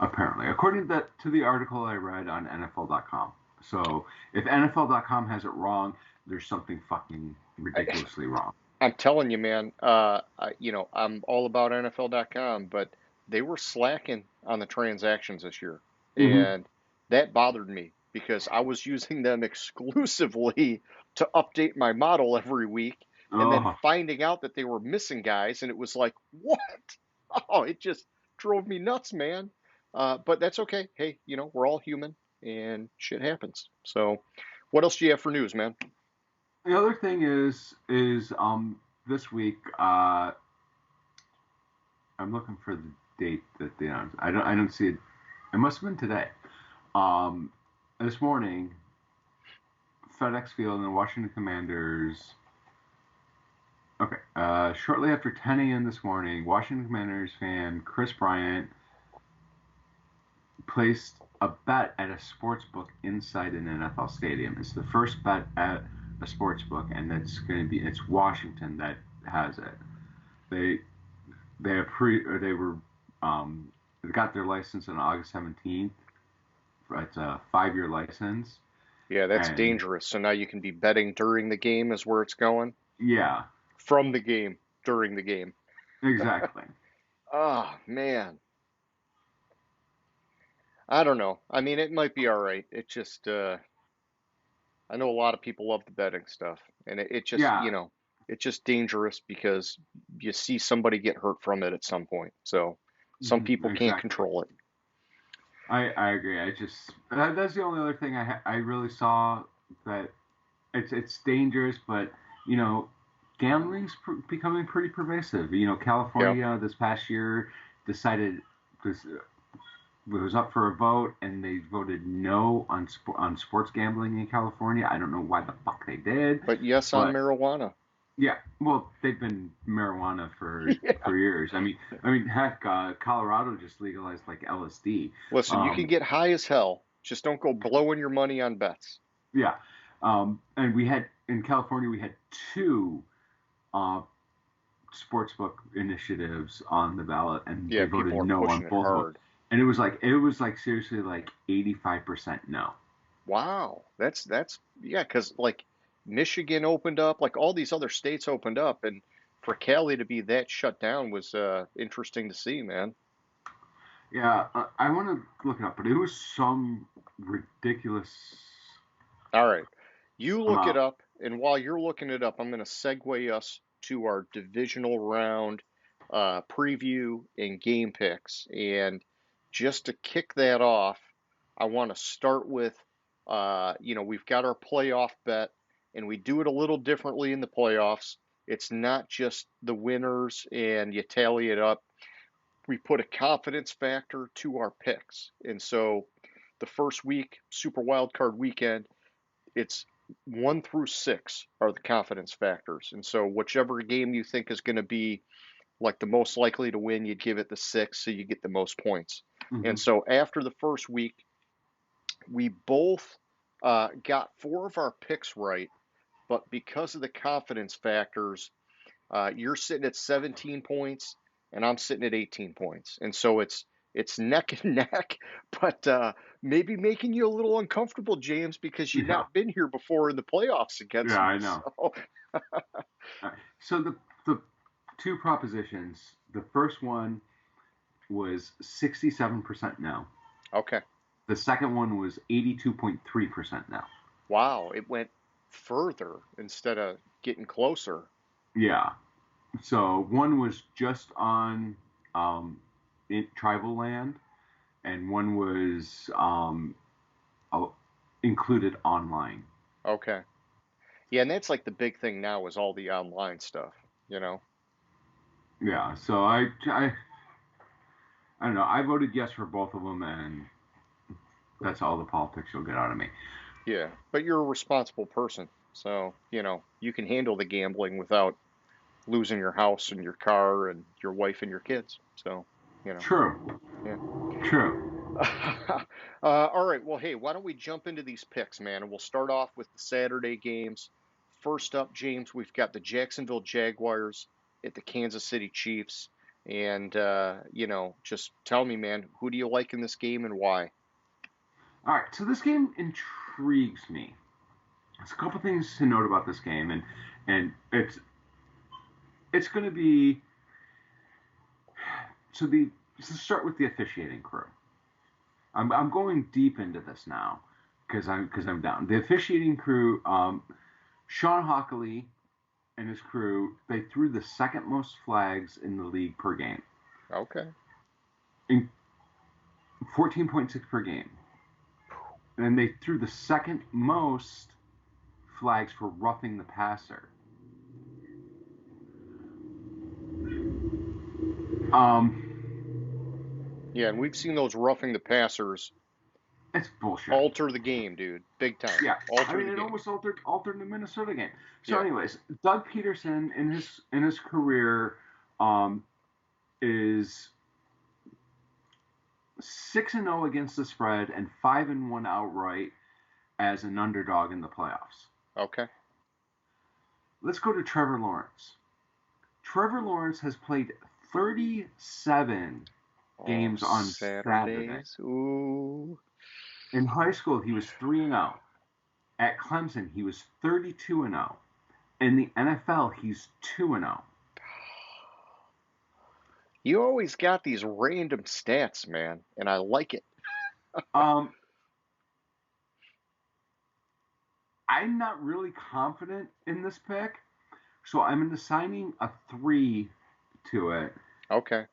Apparently, according to the article I read on NFL.com. So if NFL.com has it wrong, there's something fucking I, ridiculously wrong. I'm telling you, man. I'm all about NFL.com, but they were slacking on the transactions this year, Mm-hmm. and that bothered me because I was using them exclusively to update my model every week, and then Oh, finding out that they were missing guys, and it was like, what? Oh, it just drove me nuts, man. But that's okay. Hey, we're all human, and shit happens. So, what else do you have for news, man? the other thing is this week I'm looking for the date that they announced. I don't see it. It must have been today. Um, this morning, FedEx Field and the Washington Commanders. Okay, shortly after 10 a.m. this morning, Washington Commanders fan Chris Bryant placed a bet at a sports book inside an NFL stadium. It's the first bet at a sports book, and it's Washington that has it. They they were they got their license on August 17th. It's a 5-year license, Yeah, that's and dangerous. So now you can be betting during the game is where it's going. yeah, From the game, during the game. exactly. Oh, man. I don't know. I mean, it might be all right. It just, I know a lot of people love the betting stuff, and it just, Yeah, it's just dangerous because you see somebody get hurt from it at some point. So some people can't exactly. control it. I agree. That's the only other thing I really saw that it's dangerous, but you know, gambling's becoming pretty pervasive. You know, Yep. California this past year decided this was up for a vote, and they voted no on sports gambling in California. I don't know why the fuck they did, But yes on but marijuana. yeah, well, they've been marijuana Yeah. for years. I mean, heck, Colorado just legalized like LSD. Listen, you can Um, get high as hell. Just don't go blowing your money on bets. yeah, and we had in California we had two uh, sportsbook initiatives on the ballot, and they Yeah, voted people are no on pushing it both of them. hard. And it was like seriously like 85% no. Wow, that's yeah, 'cause like Michigan opened up, like all these other states opened up, and for Cali to be that shut down was interesting to see, man. Yeah, I want to look it up, but it was some ridiculous All right, you look it amount. up, and while you're looking it up, I'm going to segue us to our divisional round preview and game picks. And just to kick that off, I want to start with, we've got our playoff bet, and we do it a little differently in the playoffs. It's not just the winners and you tally it up. We put a confidence factor to our picks. And so the first week, Super Wild Card weekend, it's 1 through 6 are the confidence factors. And so whichever game you think is going to be like the most likely to win, you'd give it the 6 so you get the most points. Hmm. And so after the first week, we both got 4 of our picks right, but because of the confidence factors, you're sitting at 17 points and I'm sitting at 18 points. And so it's it's neck and neck, but maybe making you a little uncomfortable, James, because you've Yeah, not been here before in the playoffs yeah, against me. I know. So, So the two propositions. The first one was 67% no. okay. The second one was 82.3% no. Wow, it went further instead of getting closer. Yeah. So one was just on tribal land, and one was uh, included online. Okay. Yeah, and that's like the big thing now is all the online stuff, you know? Yeah. So I don't know. I voted yes for both of them, and that's all the politics you'll get out of me. Yeah, but you're a responsible person. So, you can handle the gambling without losing your house and your car and your wife and your kids. So, you know, True. yeah. True. All right. Well, hey, why don't we jump into these picks, man? And we'll start off with the Saturday games. First up, James, we've got the Jacksonville Jaguars at the Kansas City Chiefs. And, just tell me, man, who do you like in this game and why? All right. So this game intrigues me. There's a couple things to note about this game, and it's going to be so the let's start with the officiating crew. I'm going deep into this now because I'm down. The officiating crew, Sean Hockley and his crew, they threw the second most flags in the league per game, Okay. in 14.6 per game, and they threw the second most flags for roughing the passer. Um, Yeah, and we've seen those roughing the passers it's bullshit. alter the game, dude. Big time. Yeah, I Alter mean the it game. almost altered the Minnesota game. So, Yeah. anyways, Doug Peterson in his career um, is 6-0 against the spread and 5-1 outright as an underdog in the playoffs. Okay. Let's go to Trevor Lawrence. Trevor Lawrence has played 37 Oh, games on Saturday. Saturdays. Ooh. In high school, he was 3-0. At Clemson, he was 32-0. In the NFL, he's 2-0. You always got these random stats, man, and I like it. Um, I'm not really confident in this pick, so I'm assigning a 3 to it. Okay.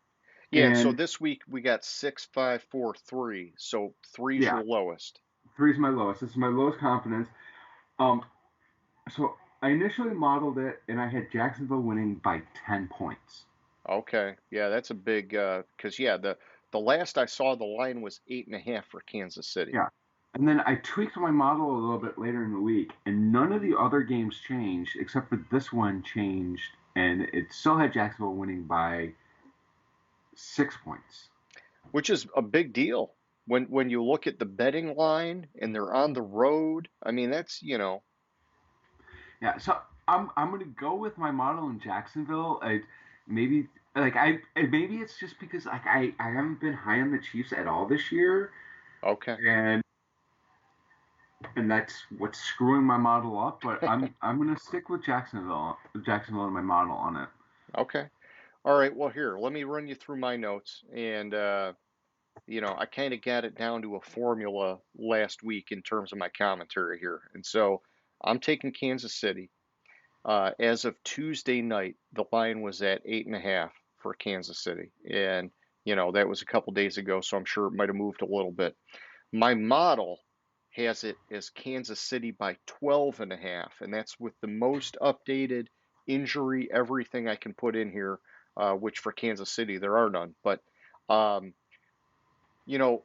Yeah, and so And this week we got 6, 5, 4, 3. So three's yeah, your lowest. 3 is my lowest. This is my lowest confidence. Um, so I initially modeled it, and I had Jacksonville winning by 10 points. Okay. Yeah, that's a big because yeah, the last I saw the line was 8.5 for Kansas City. Yeah. And then I tweaked my model a little bit later in the week, and none of the other games changed except for this one changed, and it still had Jacksonville winning by 6 points. Which is a big deal when you look at the betting line and they're on the road. I mean, that's. Yeah, so I'm gonna go with my model in Jacksonville. Maybe maybe it's just because I haven't been high on the Chiefs at all this year, Okay. and that's what's screwing my model up. But I'm gonna stick with Jacksonville in my model on it. Okay. All right. Well, here, let me run you through my notes. And, I kind of got it down to a formula last week in terms of my commentary here. And so I'm taking Kansas City. As of Tuesday night, the line was at 8.5 for Kansas City. And, that was a couple days ago, so I'm sure it might have moved a little bit. My model has it as Kansas City by 12.5, and that's with the most updated injury, everything I can put in here, which for Kansas City, there are none. But, um, you know,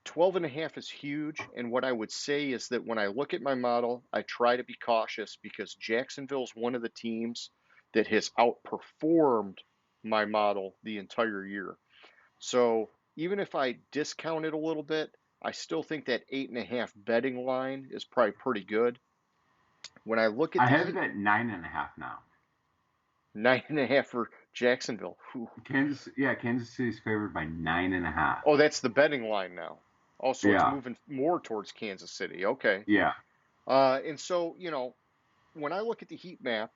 12.5 is huge. And what I would say is that when I look at my model, I try to be cautious because Jacksonville's one of the teams that has outperformed my model the entire year. So even if I discount it a little bit, I still think that 8.5 betting line is probably pretty good. When I look at I the have it Heat, at 9.5 now. 9.5 Jacksonville. Whew. Kansas City's favored by 9.5. Oh, that's the betting line now. Oh, so it's Yeah, moving more towards Kansas City. Okay. yeah. And so, when I look at the heat map,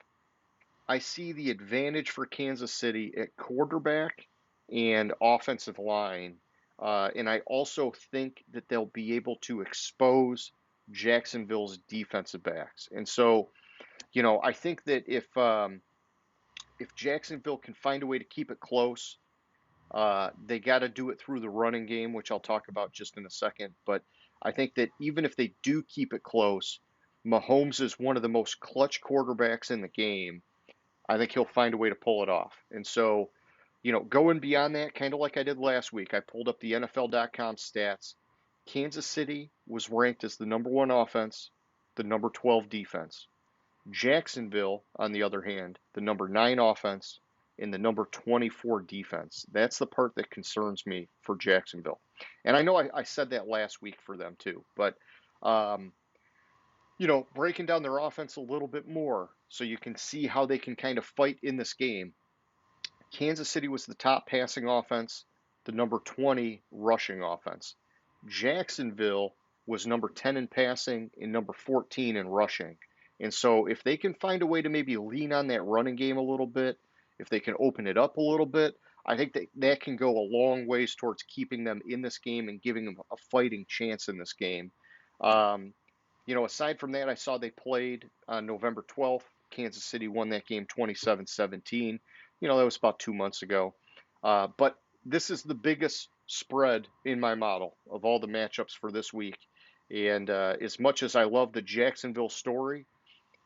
I see the advantage for Kansas City at quarterback and offensive line. And I also think that they'll be able to expose Jacksonville's defensive backs. And so, I think that if Jacksonville can find a way to keep it close, they got to do it through the running game, which I'll talk about just in a second. But I think that even if they do keep it close, Mahomes is one of the most clutch quarterbacks in the game. I think he'll find a way to pull it off. And so, going beyond that, kind of like I did last week, I pulled up the NFL.com stats. Kansas City was ranked as the number one offense, the number 12 defense. Jacksonville, on the other hand, the number 9 offense and the number 24 defense. That's the part that concerns me for Jacksonville. And I know I said that last week for them too, but um, breaking down their offense a little bit more so you can see how they can kind of fight in this game. Kansas City was the top passing offense, the number 20 rushing offense. Jacksonville was number 10 in passing and number 14 in rushing. And so if they can find a way to maybe lean on that running game a little bit, if they can open it up a little bit, I think that can go a long ways towards keeping them in this game and giving them a fighting chance in this game. Um, aside from that, I saw they played on November 12th. Kansas City won that game 27-17. That was about 2 months ago. But this is the biggest spread in my model of all the matchups for this week. And as much as I love the Jacksonville story,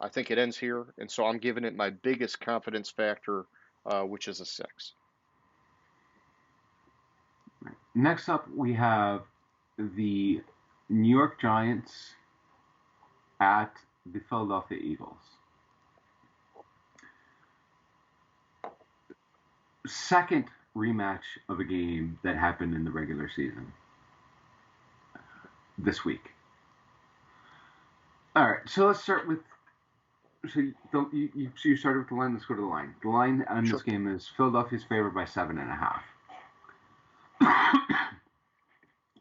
I think it ends here. And so I'm giving it my biggest confidence factor, which is a 6. Next up, we have the New York Giants at the Philadelphia Eagles. Second rematch of a game that happened in the regular season this week. All right, so let's start with. So you started with the line. Let's go to the line. The line on Sure. this game is Philadelphia's favored by 7.5.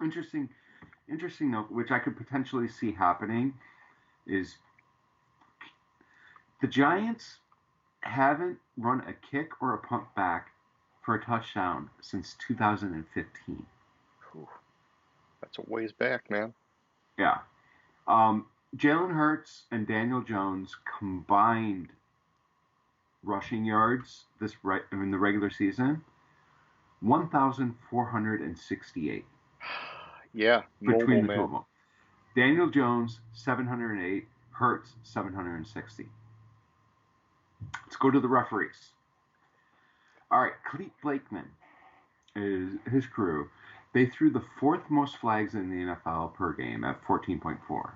Interesting note, which I could potentially see happening, is the Giants haven't run a kick or a punt back for a touchdown since 2015. Whew. That's a ways back, man. Yeah. Jalen Hurts and Daniel Jones combined rushing yards in the regular season, 1,468. Yeah, between the man. two of them. Daniel Jones, 708. Hurts, 760. Let's go to the referees. All right, Clete Blakeman is his crew. They threw the 4th most flags in the NFL per game at 14.4.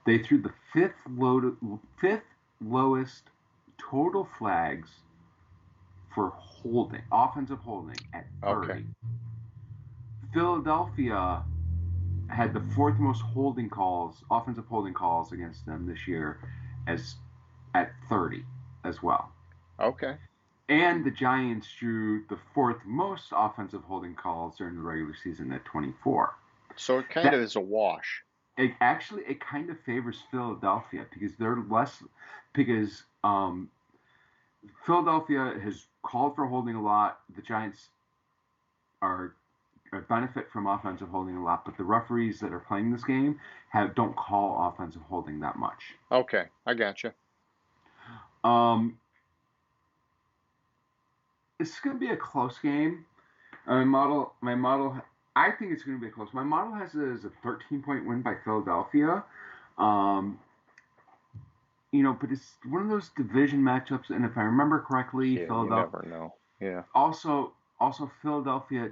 They threw the 5th lowest total flags for offensive holding at 30. Okay. Philadelphia had the 4th most offensive holding calls against them this year at 30 as well. Okay. And the Giants drew the 4th most offensive holding calls during the regular season at 24. So it kind of is a wash. It kind of favors Philadelphia because Philadelphia has called for holding a lot. The Giants benefit from offensive holding a lot, but the referees that are playing this game don't call offensive holding that much. Okay, I gotcha. It's going to be a close game. My model, I think it's going to be close. My model has it as a 13-point win by Philadelphia. But it's one of those division matchups, and if I remember correctly, Philadelphia. You never know. Yeah. Also, Philadelphia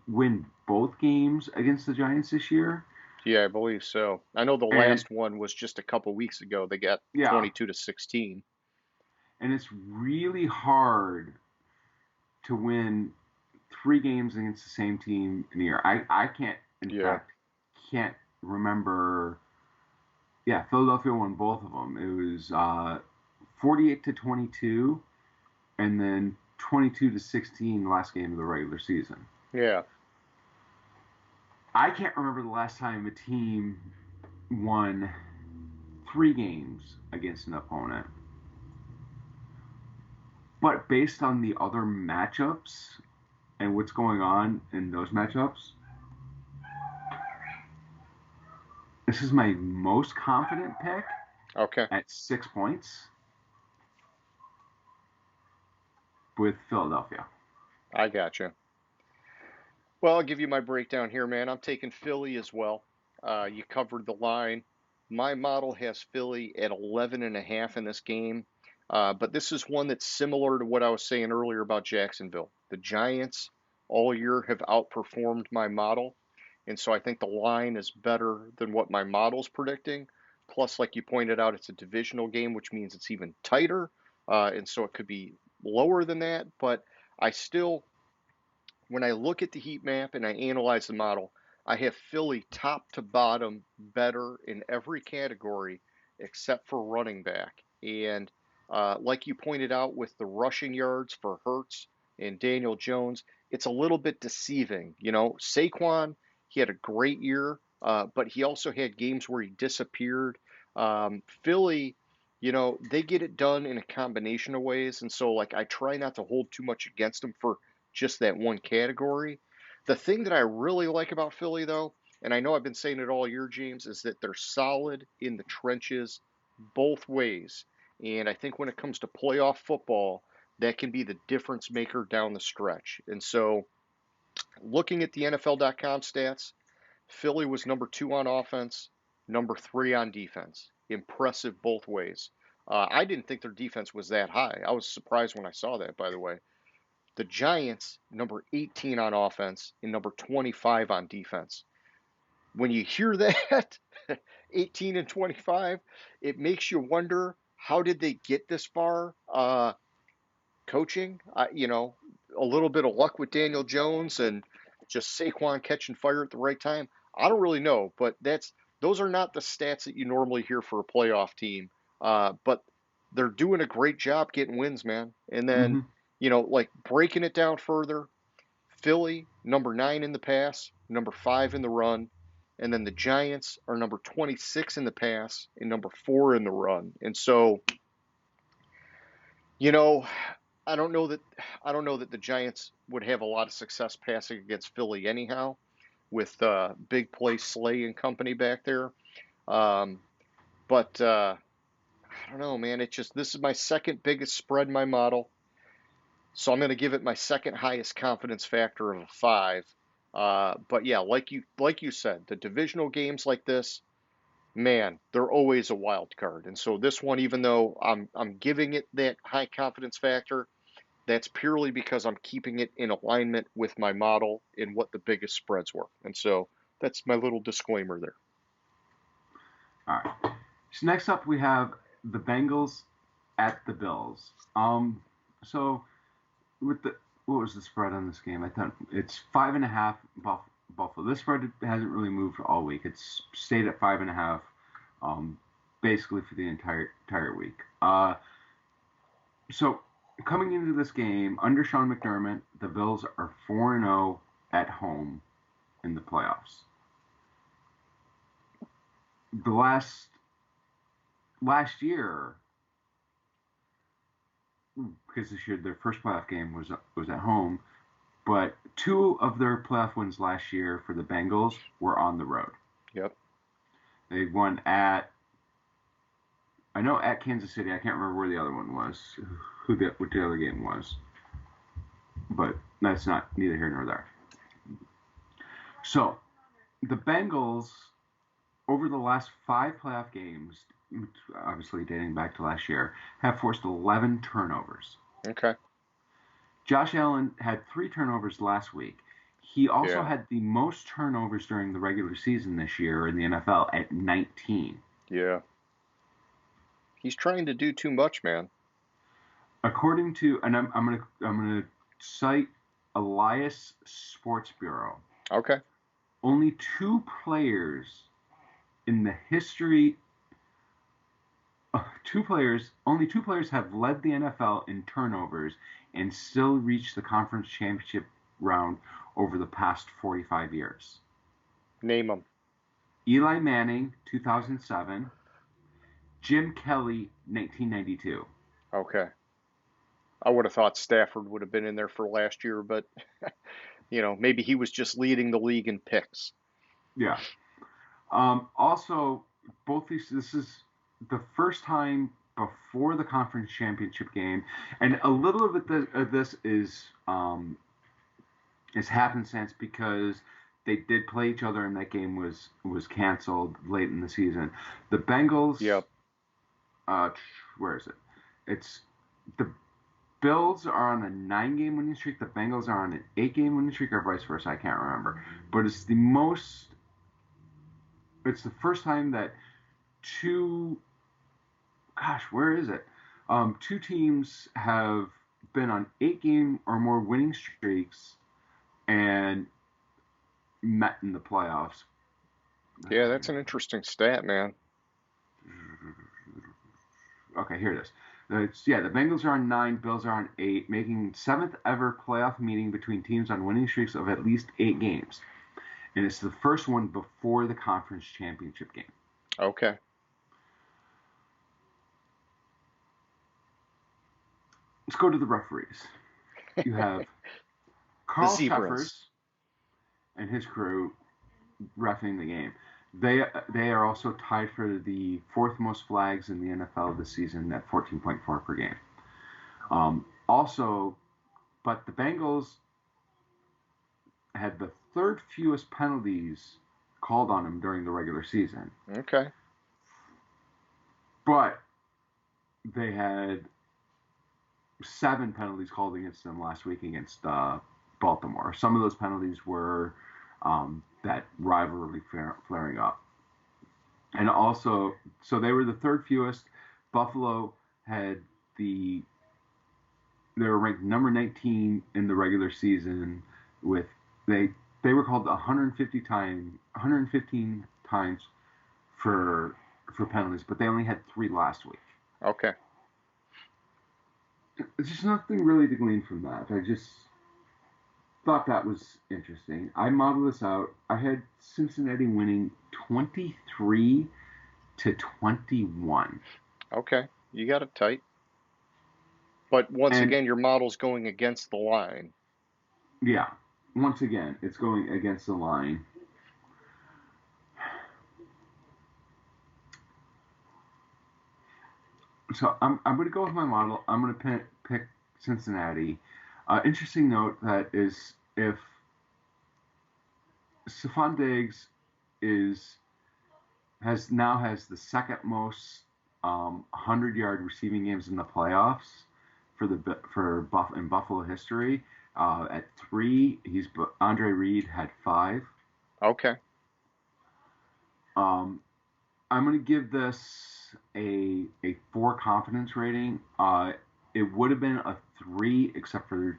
win both games against the Giants this year? Yeah, I believe so. I know the last one was just a couple weeks ago. They got 22-16. And it's really hard to win 3 games against the same team in a year. I can't, fact, can't remember. Yeah, Philadelphia won both of them. It was 48-22 and then 22-16 last game of the regular season. Yeah. I can't remember the last time a team won 3 games against an opponent. But based on the other matchups and what's going on in those matchups, this is my most confident pick Okay. at 6 points with Philadelphia. I gotcha. Well, I'll give you my breakdown here, man. I'm taking Philly as well. You covered the line. My model has Philly at 11.5 in this game. But this is one that's similar to what I was saying earlier about Jacksonville. The Giants all year have outperformed my model. And so I think the line is better than what my model's predicting. Plus, like you pointed out, it's a divisional game, which means it's even tighter. And so it could be lower than that. But I still, when I look at the heat map and I analyze the model, I have Philly top to bottom better in every category except for running back. And like you pointed out with the rushing yards for Hurts and Daniel Jones, it's a little bit deceiving. You know, Saquon, he had a great year, but he also had games where he disappeared. Philly, you know, they get it done in a combination of ways. And so, like, I try not to hold too much against them for just that one category. The thing that I really like about Philly, though, and I know I've been saying it all year, James, is that they're solid in the trenches both ways. And I think when it comes to playoff football, that can be the difference maker down the stretch. And so, looking at the NFL.com stats, Philly was number 2 on offense, number 3 on defense. Impressive both ways. I didn't think their defense was that high. I was surprised when I saw that, by the way. The Giants, number 18 on offense and number 25 on defense. When you hear that, 18 and 25, it makes you wonder, how did they get this far? Coaching, you know, a little bit of luck with Daniel Jones and just Saquon catching fire at the right time. I don't really know, but those are not the stats that you normally hear for a playoff team. But they're doing a great job getting wins, man. And then, Mm-hmm. you know, like breaking it down further, Philly, number 9 in the pass, number 5 in the run. And then the Giants are number 26 in the pass and number 4 in the run. And so, you know, I don't know that I don't know that the Giants would have a lot of success passing against Philly anyhow, with big play Slay and company back there. Um, but I don't know, man. It's just, this is my second biggest spread in my model, so I'm going to give it my second highest confidence factor of a 5. But yeah, like you said, the divisional games like this, man, they're always a wild card. And so this one, even though I'm giving it that high confidence factor, that's purely because I'm keeping it in alignment with my model and what the biggest spreads were. And so that's my little disclaimer there. All right. So next up we have the Bengals at the Bills. So with what was the spread on this game? I thought it's 5.5 Buffalo. This spread hasn't really moved all week. It's stayed at 5.5, basically for the entire week. So coming into this game under Sean McDermott, the Bills are 4-0 at home in the playoffs. The last year, because this year their first playoff game was at home, but 2 of their playoff wins last year for the Bengals were on the road. Yep. They won at Kansas City. I can't remember where the other one was, what the other game was, but that's neither here nor there. So the Bengals, over the last 5 playoff games, obviously dating back to last year, have forced 11 turnovers. Okay. Josh Allen had 3 turnovers last week. He also Yeah. had the most turnovers during the regular season this year in the NFL at 19. Yeah. He's trying to do too much, man. According to, and I'm gonna cite Elias Sports Bureau. Okay. Only 2 players in the history only two players have led the NFL in turnovers and still reached the conference championship round over the past 45 years. Name them. Eli Manning, 2007. Jim Kelly, 1992. Okay. I would have thought Stafford would have been in there for last year, but maybe he was just leading the league in picks. Yeah. Also, this is the first time before the conference championship game, and a little of this is happenstance because they did play each other, and that game was canceled late in the season. The Bengals. Yep. Where is it? It's the Bills are on a 9-game winning streak. The Bengals are on an 8-game winning streak, or vice versa. I can't remember. But it's the first time that where is it? Two teams have been on 8-game or more winning streaks and met in the playoffs. Yeah, that's an interesting stat, man. Okay, here it is. The Bengals are on 9, Bills are on 8, making 7th ever playoff meeting between teams on winning streaks of at least 8 games. And it's the first one before the conference championship game. Okay. Let's go to the referees. You have Carl Sheffers and his crew reffing the game. They are also tied for the 4th most flags in the NFL this season at 14.4 per game. But the Bengals had the 3rd fewest penalties called on them during the regular season. Okay. But they had 7 penalties called against them last week against Baltimore. Some of those penalties were that rivalry flaring up. And also, so they were the 3rd fewest. Buffalo they were ranked number 19 in the regular season with they were called 115 times for penalties, but they only had 3 last week. Okay. There's just nothing really to glean from that. I just thought that was interesting. I modeled this out. I had Cincinnati winning 23-21. Okay. You got it tight. But once again, your model's going against the line. Yeah. Once again, it's going against the line. So I'm going to go with my model. I'm going to pick Cincinnati. Interesting note that is if Stephon Diggs has the 2nd most 100-yard receiving games in the playoffs in Buffalo history. At 3, Andre Reed had 5. Okay. I'm going to give this a 4 confidence rating. It would have been a 3 except for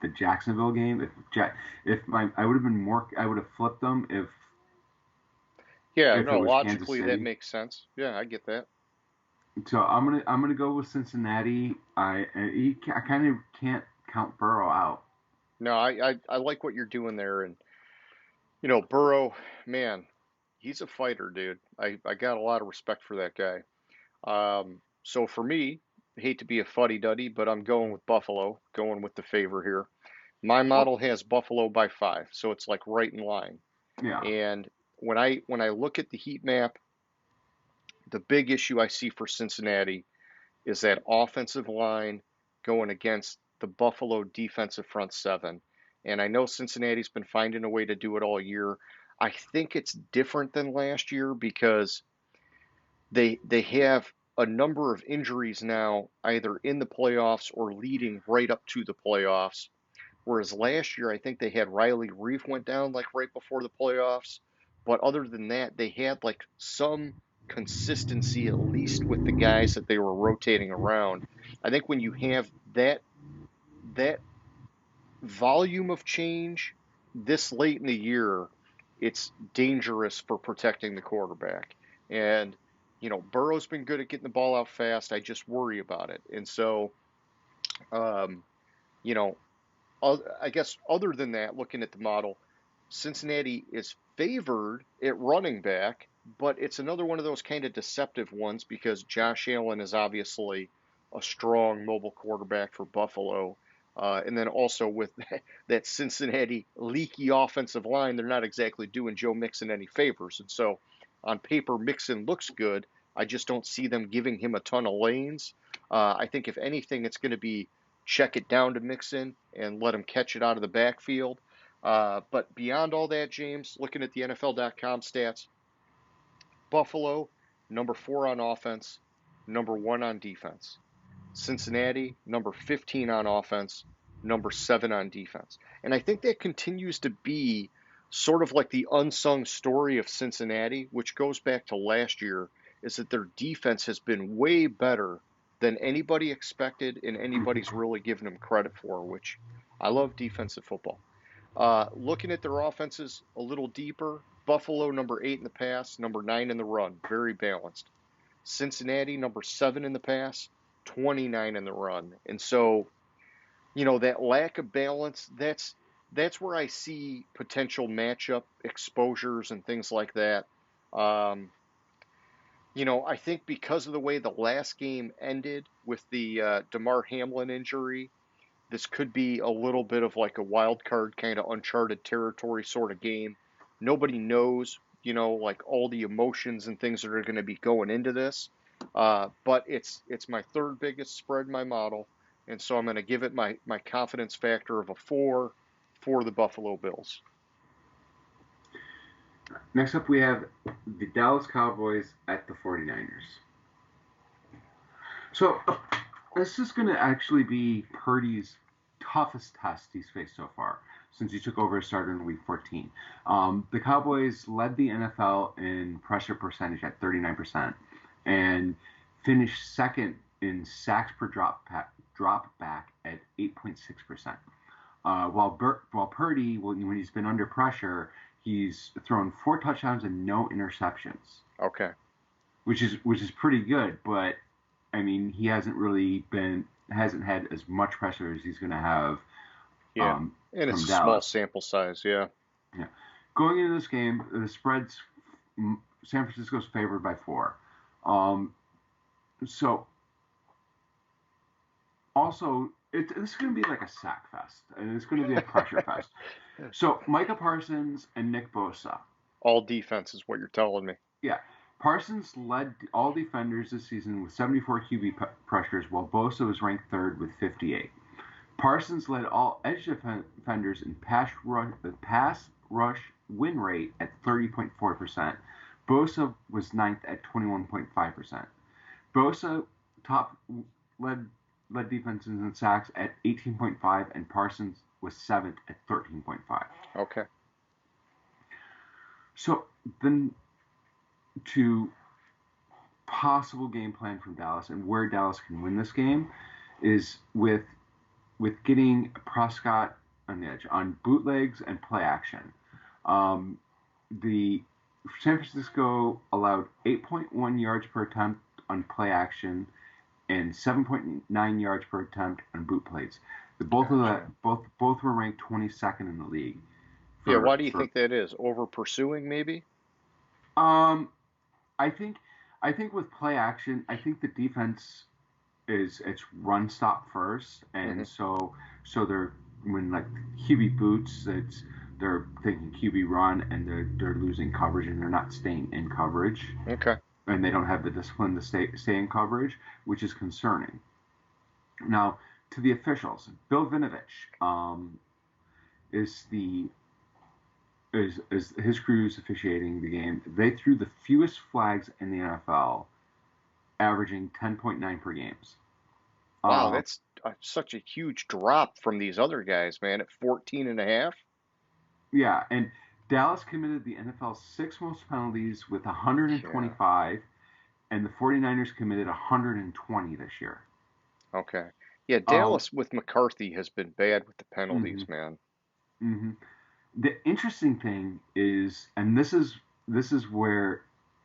the Jacksonville game. I would have flipped them if. Yeah, if no, logically that makes sense. Yeah, I get that. So I'm gonna go with Cincinnati. I kind of can't count Burrow out. No, I like what you're doing there, and Burrow, man, he's a fighter, dude. I got a lot of respect for that guy. So for me, hate to be a fuddy-duddy, but I'm going with Buffalo, going with the favor here. My model has Buffalo by 5, so it's like right in line. Yeah. And when I look at the heat map, the big issue I see for Cincinnati is that offensive line going against the Buffalo defensive front 7. And I know Cincinnati's been finding a way to do it all year. I think it's different than last year because they have a number of injuries now, either in the playoffs or leading right up to the playoffs. Whereas last year, I think they had Riley Reef went down like right before the playoffs. But other than that, they had like some consistency, at least with the guys that they were rotating around. I think when you have that volume of change this late in the year, it's dangerous for protecting the quarterback. And Burrow's been good at getting the ball out fast. I just worry about it. And so, um, you know, I guess other than that, looking at the model, Cincinnati is favored at running back, but it's another one of those kind of deceptive ones because Josh Allen is obviously a strong mobile quarterback for Buffalo. And then also with that Cincinnati leaky offensive line, they're not exactly doing Joe Mixon any favors. And so on paper, Mixon looks good. I just don't see them giving him a ton of lanes. I think if anything, it's going to be check it down to Mixon and let him catch it out of the backfield. But beyond all that, James, looking at the NFL.com stats, Buffalo, number 4 on offense, number 1 on defense. Cincinnati, number 15 on offense, number 7 on defense. And I think that continues to be sort of like the unsung story of Cincinnati, which goes back to last year, is that their defense has been way better than anybody expected and anybody's really given them credit for, which I love defensive football. Looking at their offenses a little deeper, Buffalo, number 8 in the pass, number 9 in the run, very balanced. Cincinnati, number 7 in the pass, 29 in the run. And so, that lack of balance, that's where I see potential matchup exposures and things like that. I think because of the way the last game ended with the DeMar Hamlin injury, this could be a little bit of like a wild card kind of uncharted territory sort of game. Nobody knows, like all the emotions and things that are going to be going into this. But it's my third biggest spread in my model, and so I'm going to give it my confidence factor of a 4 for the Buffalo Bills. Next up, we have the Dallas Cowboys at the 49ers. So, this is going to actually be Purdy's toughest test he's faced so far since he took over as starter in Week 14. The Cowboys led the NFL in pressure percentage at 39% and finished second in sacks per drop back at 8.6%. While Purdy, when he's been under pressure, he's thrown 4 touchdowns and no interceptions. Okay. Which is pretty good, but I mean, he hasn't had as much pressure as he's going to have. Yeah, and it's a small sample size. Yeah. Yeah. Going into this game, the spread's San Francisco's favored by 4. So also, this is going to be like a sack fest, and it's going to be a pressure fest. So Micah Parsons and Nick Bosa. All defense is what you're telling me. Yeah. Parsons led all defenders this season with 74 QB pressures, while Bosa was ranked 3rd with 58. Parsons led all edge defenders in pass rush win rate at 30.4%. Bosa was 9th at 21.5%. Bosa led defenses in sacks at 18.5, and Parsons was 7th at 13.5. Okay. So then, to possible game plan from Dallas and where Dallas can win this game is with getting Prescott on the edge on bootlegs and play action. The San Francisco allowed 8.1 yards per attempt on play action and 7.9 yards per attempt on boot plays. Both were ranked 22nd in the league. Why do you think that is? Over pursuing, maybe? I think with play action, I think the defense it's run stop first, and so they're when like QB boots, they're thinking QB run, and they're losing coverage, and they're not staying in coverage. Okay. And they don't have the discipline to stay in coverage, which is concerning. Now, to the officials, Bill Vinovich is his crew's officiating the game. They threw the fewest flags in the NFL, averaging 10.9 per games. Wow, that's such a huge drop from these other guys, man, at 14.5. Yeah, and Dallas committed the NFL's 6th most penalties with 125, and the 49ers committed 120 this year. Okay. Yeah, Dallas with McCarthy has been bad with the penalties, man. Mm-hmm. The interesting thing is, and this is where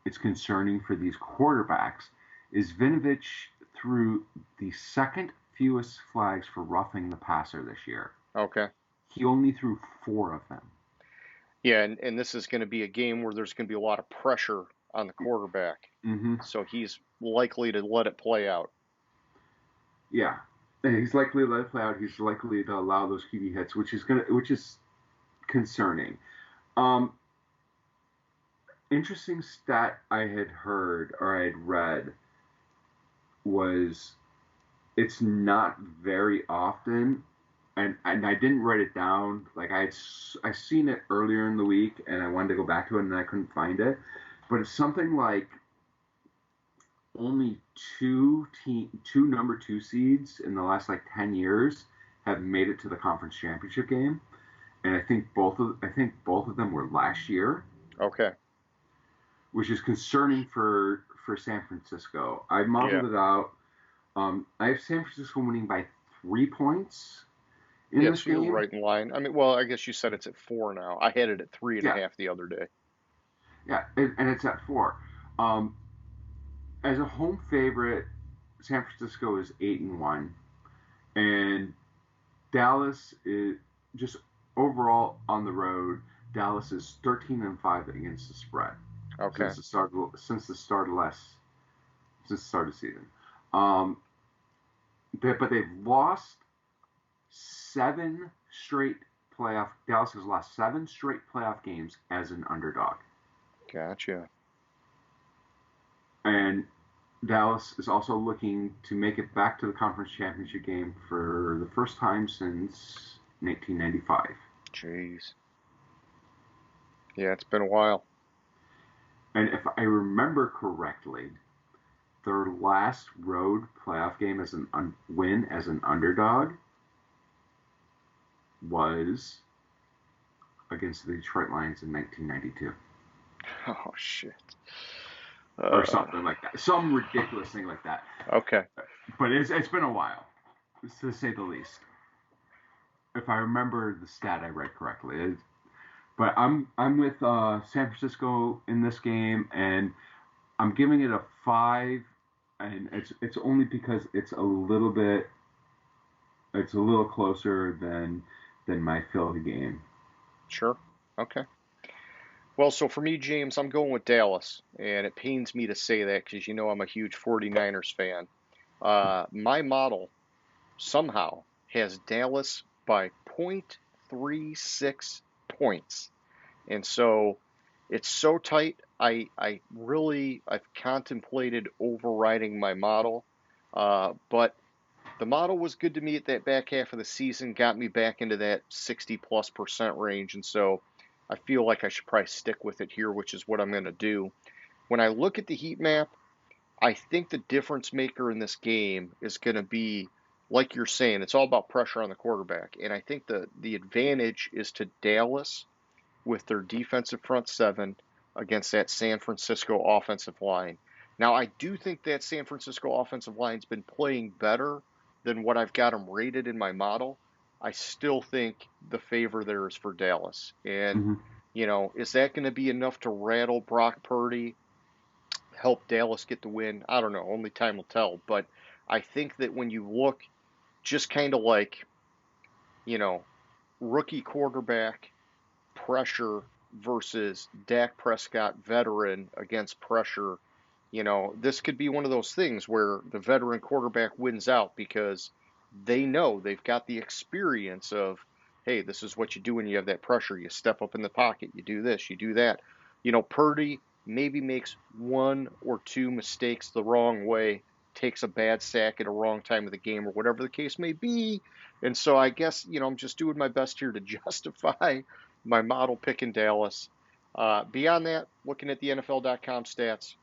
it's concerning for these quarterbacks is Vinovich threw the second fewest flags for roughing the passer this year. Okay. He only threw 4 of them. Yeah, and this is going to be a game where there's going to be a lot of pressure on the quarterback. Mm-hmm. So he's likely to let it play out. Yeah. And he's likely to let it play out. He's likely to allow those QB hits, which is concerning. Interesting stat I had heard or I had read was it's not very often, and I didn't write it down. Like I seen it earlier in the week, and I wanted to go back to it, and I couldn't find it. But it's something like only two number 2 seeds in the last like 10 years have made it to the conference championship game, and I think both of them were last year. Okay. Which is concerning for San Francisco. I modeled it out. I have San Francisco winning by 3 points in this so you're game. right in line. I mean, well, I guess you said it's at 4 now. I had it at 3.5 the other day. Yeah, and it's at 4. As a home favorite, San Francisco is 8-1, and Dallas is just overall on the road. Dallas is 13-5 against the spread. Okay. Since the start of the season. But they've lost 7 straight playoff. Dallas has lost 7 straight playoff games as an underdog. Gotcha. And Dallas is also looking to make it back to the conference championship game for the first time since 1995. Jeez. Yeah, it's been a while. And if I remember correctly, their last road playoff game as win as an underdog was against the Detroit Lions in 1992. Oh, shit. Or something like that. Some ridiculous thing like that. Okay. But it's been a while, to say the least. If I remember the stat I read correctly. But I'm with San Francisco in this game, and I'm giving it a 5, and it's only because it's a little closer than my Philly game. Sure. Okay. Well, so for me, James, I'm going with Dallas, and it pains me to say that because I'm a huge 49ers fan. My model somehow has Dallas by 0.36 points. And so it's so tight. I've contemplated overriding my model, but the model was good to me at that back half of the season, got me back into that 60+% range. And so I feel like I should probably stick with it here, which is what I'm going to do. When I look at the heat map, I think the difference maker in this game is going to be, like you're saying, it's all about pressure on the quarterback. And I think the advantage is to Dallas with their defensive front 7 against that San Francisco offensive line. Now, I do think that San Francisco offensive line's been playing better than what I've got them rated in my model. I still think the favor there is for Dallas. And, is that going to be enough to rattle Brock Purdy, help Dallas get the win? I don't know. Only time will tell. But I think that when you look just kind of like, rookie quarterback pressure versus Dak Prescott veteran against pressure, this could be one of those things where the veteran quarterback wins out because they know they've got the experience of, hey, this is what you do when you have that pressure. You step up in the pocket, you do this, you do that. Purdy maybe makes 1 or 2 mistakes the wrong way, takes a bad sack at a wrong time of the game or whatever the case may be. And so I guess, I'm just doing my best here to justify my model pick in Dallas. Beyond that, looking at the NFL.com stats,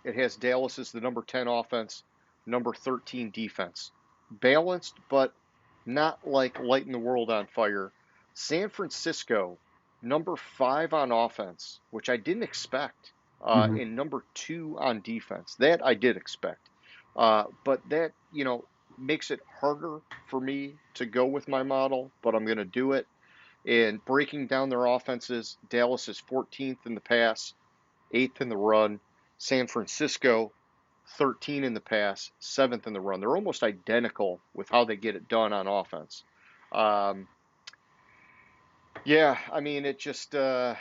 it has Dallas as the number 10 offense, number 13 defense. Balanced, but not like lighting the world on fire. San Francisco, number 5 on offense, which I didn't expect, and number 2 on defense. That I did expect. But that, makes it harder for me to go with my model, but I'm going to do it. And breaking down their offenses, Dallas is 14th in the pass, 8th in the run. San Francisco, 13 in the pass, 7th in the run. They're almost identical with how they get it done on offense. Um, yeah, I mean, it just, I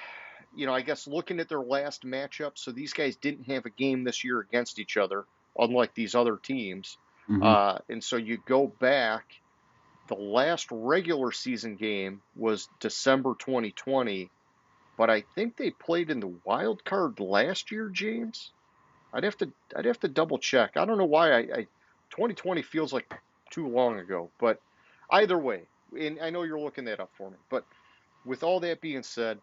guess looking at their last matchup, so these guys didn't have a game this year against each other, unlike these other teams. Mm-hmm. And so you go back, the last regular season game was December 2020, but I think they played in the wild card last year, James. I'd have to double check. I don't know why I 2020 feels like too long ago, but either way, and I know you're looking that up for me, but with all that being said,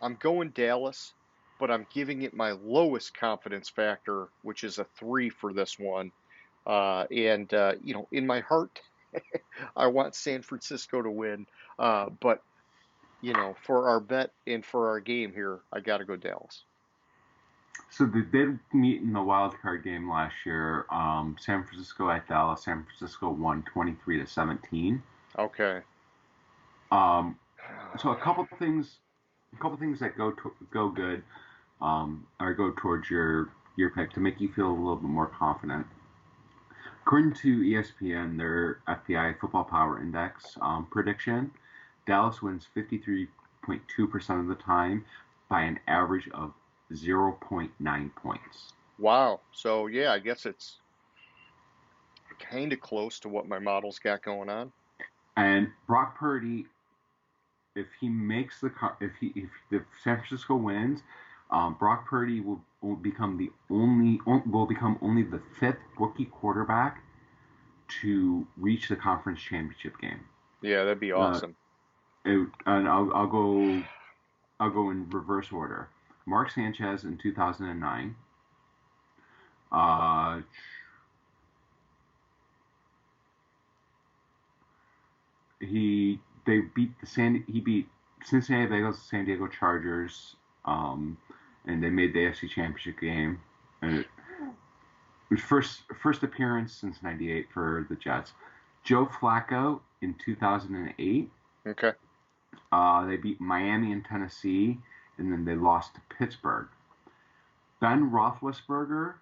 I'm going Dallas, but I'm giving it my lowest confidence factor, which is a 3 for this one. In my heart, I want San Francisco to win. But for our bet and for our game here, I got to go Dallas. So they did meet in the wild card game last year. San Francisco at Dallas. San Francisco won 23-17. Okay. So a couple things that go good, or go towards your pick to make you feel a little bit more confident. According to ESPN, their FPI Football Power Index prediction, Dallas wins 53.2% of the time by an average of 0.9 points. Wow. So yeah, I guess it's kind of close to what my model's got going on. And Brock Purdy, if San Francisco wins, Brock Purdy will become only the 5th rookie quarterback to reach the conference championship game. Yeah, that'd be awesome. And I'll go in reverse order. Mark Sanchez in 2009. He beat Cincinnati Bengals, San Diego Chargers, and they made the AFC Championship game. And it was first appearance since '98 for the Jets. Joe Flacco in 2008. Okay. They beat Miami and Tennessee, and then they lost to Pittsburgh. Ben Roethlisberger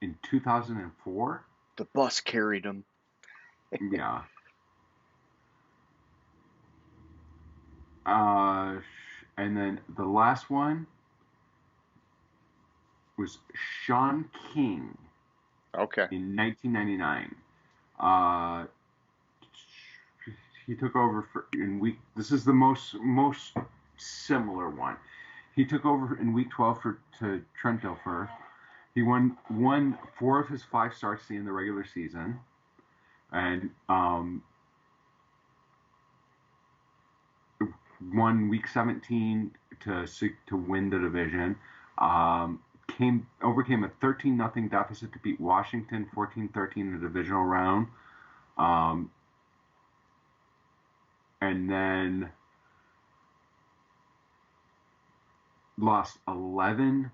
in 2004. The bus carried him. Yeah. And then the last one was Sean King. Okay. In 1999. He took over This is the most similar one. He took over in week 12 to Trent Dilfer. He won 4 of his 5 starts in the regular season, and won week 17 to win the division. Overcame a 13-0 deficit to beat Washington 14-13 in the divisional round. And then lost 11-6.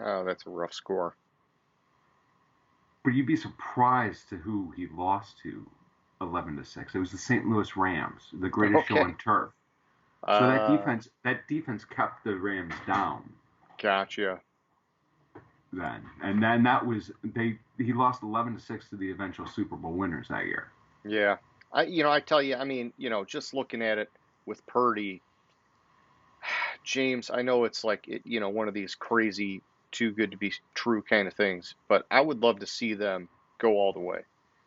Oh, that's a rough score. But you'd be surprised to who he lost to 11-6. It was the St. Louis Rams, the greatest show on turf. So that defense kept the Rams down. Gotcha. Then that was he lost 11-6 to the eventual Super Bowl winners that year. Yeah. I tell you, I mean, just looking at it with Purdy, James, I know it's like one of these crazy too good to be true kind of things, but I would love to see them go all the way.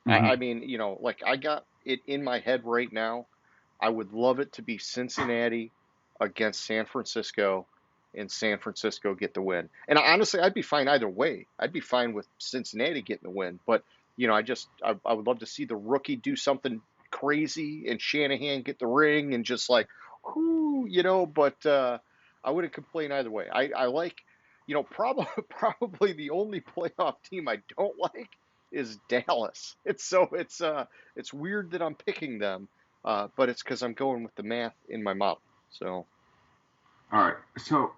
Mm-hmm. I mean, like I got it in my head right now. I would love it to be Cincinnati against San Francisco, and San Francisco get the win. And honestly, I'd be fine either way. I'd be fine with Cincinnati getting the win, but I would love to see the rookie do something crazy and Shanahan get the ring and just like, but I wouldn't complain either way. I like, probably the only playoff team I don't like is Dallas. It's weird that I'm picking them, but it's because I'm going with the math in my model. So. All right. So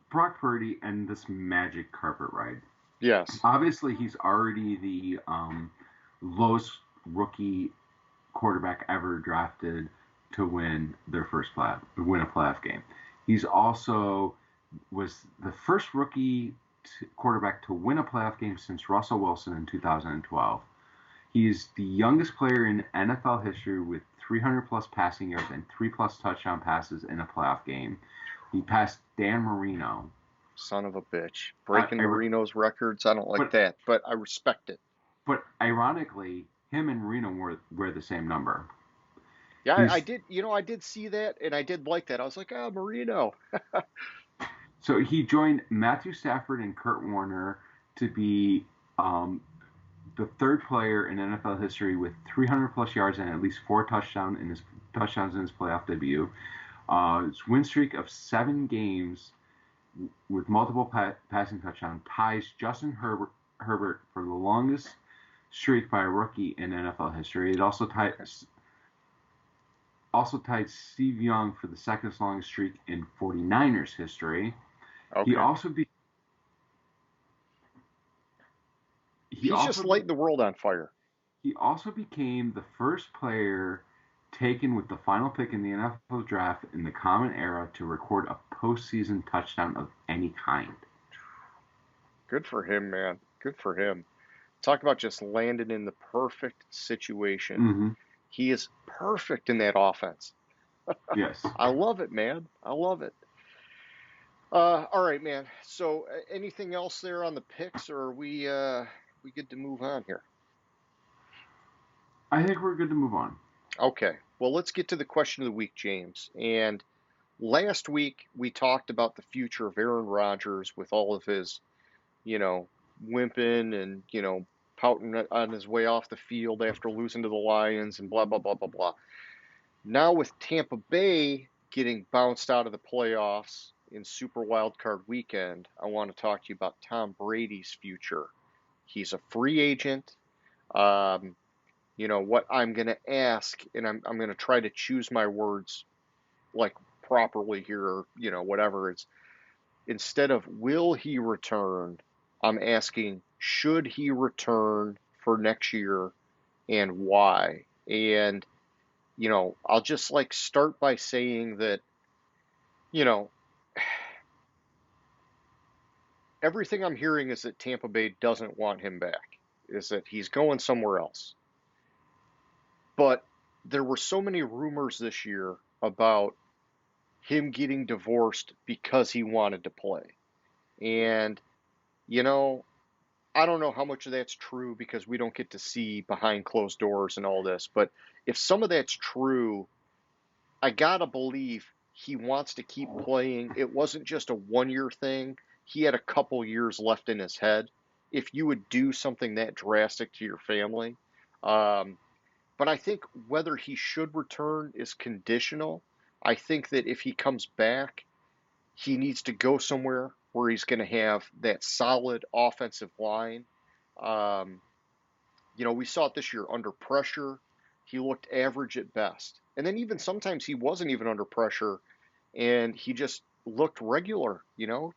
Brock Purdy and this magic carpet ride. Yes. Obviously, he's already the lowest rookie quarterback ever drafted to win a playoff game. He's also was the first rookie quarterback to win a playoff game since Russell Wilson in 2012. He is the youngest player in NFL history with 300 plus passing yards and 3 plus touchdown passes in a playoff game. He passed Dan Marino. Son of a bitch. Breaking I, Marino's records, I don't like that, but I respect it. But ironically, him and Marino were the same number. Yeah, I did. I did see that, and I did like that. I was like, Marino. So he joined Matthew Stafford and Kurt Warner to be the third player in NFL history with 300 plus yards and at least 4 touchdowns in his playoff debut. His win streak of 7 games with multiple passing touchdowns ties Justin Herbert for the longest streak by a rookie in NFL history. It also tied Steve Young for the second longest streak in 49ers history. Okay. He's just lighting the world on fire. He also became the first player taken with the final pick in the NFL draft in the Common Era to record a postseason touchdown of any kind. Good for him, man. Good for him. Talk about just landing in the perfect situation. Mm-hmm. He is perfect in that offense. Yes. I love it, man. I love it. All right, man. So anything else there on the picks, or are we good to move on here? I think we're good to move on. Okay. Well, let's get to the question of the week, James. And last week we talked about the future of Aaron Rodgers with all of his, wimping and, pouting on his way off the field after losing to the Lions and blah, blah, blah, blah, blah. Now with Tampa Bay getting bounced out of the playoffs in Super Wildcard Weekend, I want to talk to you about Tom Brady's future. He's a free agent. What I'm going to ask, and I'm going to try to choose my words like properly here, or, whatever. It's instead of will he return, I'm asking should he return for next year and why? And, I'll just start by saying that, everything I'm hearing is that Tampa Bay doesn't want him back, is that he's going somewhere else. But there were so many rumors this year about him getting divorced because he wanted to play. And, I don't know how much of that's true because we don't get to see behind closed doors and all this. But if some of that's true, I gotta believe he wants to keep playing. It wasn't just a 1-year thing. He had a couple years left in his head. If you would do something that drastic to your family. But I think whether he should return is conditional. I think that if he comes back, he needs to go somewhere where he's going to have that solid offensive line. We saw it this year under pressure. He looked average at best. And then even sometimes he wasn't even under pressure and he just looked regular.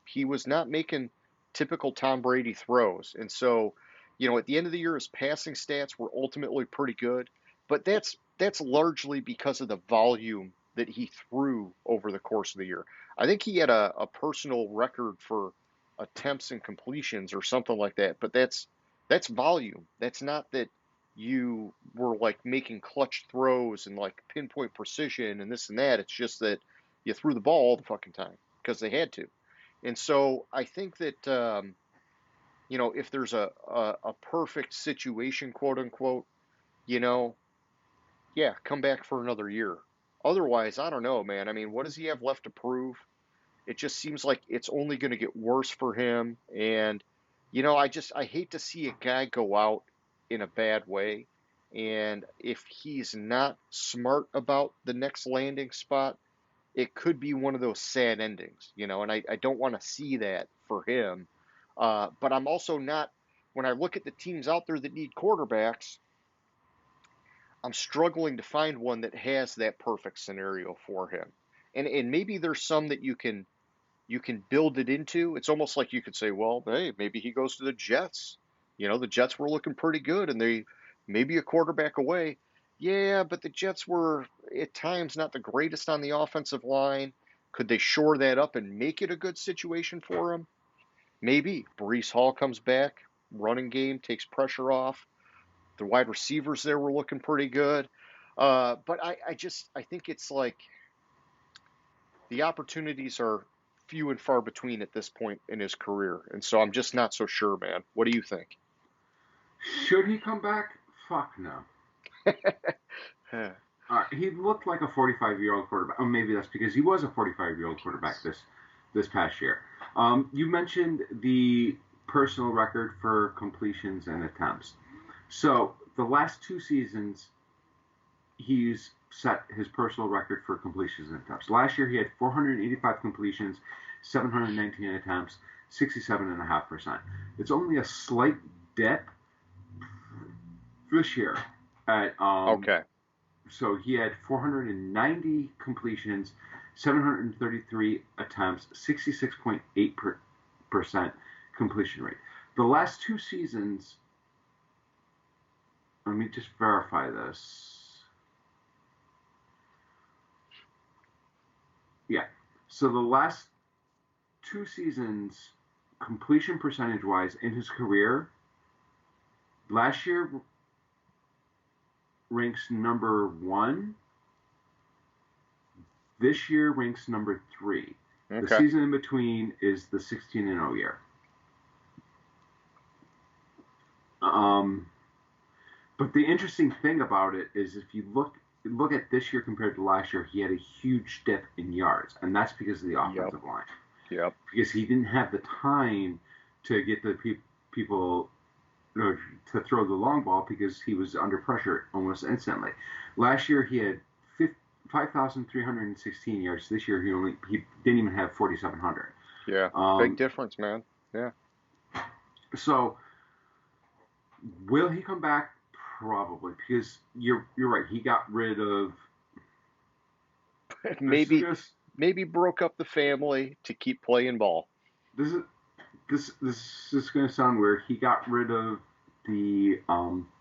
He was not making typical Tom Brady throws. And so, at the end of the year, his passing stats were ultimately pretty good. But that's largely because of the volume that he threw over the course of the year. I think he had a personal record for attempts and completions or something like that, but that's volume. That's not that you were making clutch throws and pinpoint precision and this and that. It's just that you threw the ball all the fucking time because they had to. And so I think that if there's a perfect situation, quote unquote, yeah, come back for another year. Otherwise, I don't know, man. I mean, what does he have left to prove? It just seems like it's only going to get worse for him. And, I hate to see a guy go out in a bad way. And if he's not smart about the next landing spot, it could be one of those sad endings, and I don't want to see that for him. But I'm also not, when I look at the teams out there that need quarterbacks, I'm struggling to find one that has that perfect scenario for him. And maybe there's some that you can build it into. It's almost like you could say, well, hey, maybe he goes to the Jets. The Jets were looking pretty good and they maybe a quarterback away. Yeah, but the Jets were at times not the greatest on the offensive line. Could they shore that up and make it a good situation for him? Maybe. Breece Hall comes back, running game takes pressure off. The wide receivers there were looking pretty good. But I think it's like the opportunities are few and far between at this point in his career. And so I'm just not so sure, man. What do you think? Should he come back? Fuck no. He looked like a 45-year-old quarterback. Oh, maybe that's because he was a 45-year-old quarterback this past year. You mentioned the personal record for completions and attempts. So the last 2 seasons, he's set his personal record for completions and attempts. Last year, he had 485 completions, 719 attempts, 67.5%. It's only a slight dip this year. Okay. So he had 490 completions, 733 attempts, 66.8% completion rate. The last 2 seasons, let me just verify this. Yeah. So the last 2 seasons, completion percentage-wise in his career, last year ranks number 1. This year ranks number 3. Okay. The season in between is the 16-0 year. But the interesting thing about it is if you look at this year compared to last year, he had a huge dip in yards, and that's because of the offensive line. Yep. Because he didn't have the time to get the people to throw the long ball because he was under pressure almost instantly. Last year he had 5,316 yards. This year he didn't even have 4,700. Yeah, big difference, man. Yeah. So will he come back? Probably, because you're right. He got rid of maybe broke up the family to keep playing ball. This is going to sound weird. He got rid of the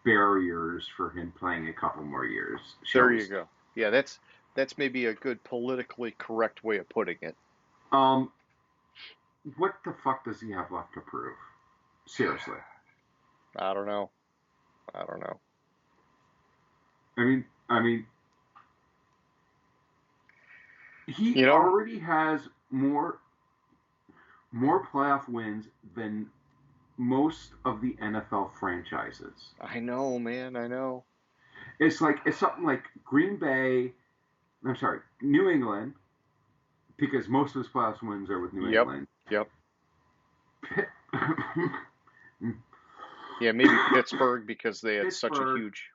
barriers for him playing a couple more years. There you go. Yeah, that's maybe a good politically correct way of putting it. What the fuck does he have left to prove? Seriously. I don't know. I mean, he already has more playoff wins than most of the NFL franchises. I know, man. I know. It's something like New England, because most of his playoff wins are with New England. Yep. Yeah, maybe Pittsburgh because they had such a huge,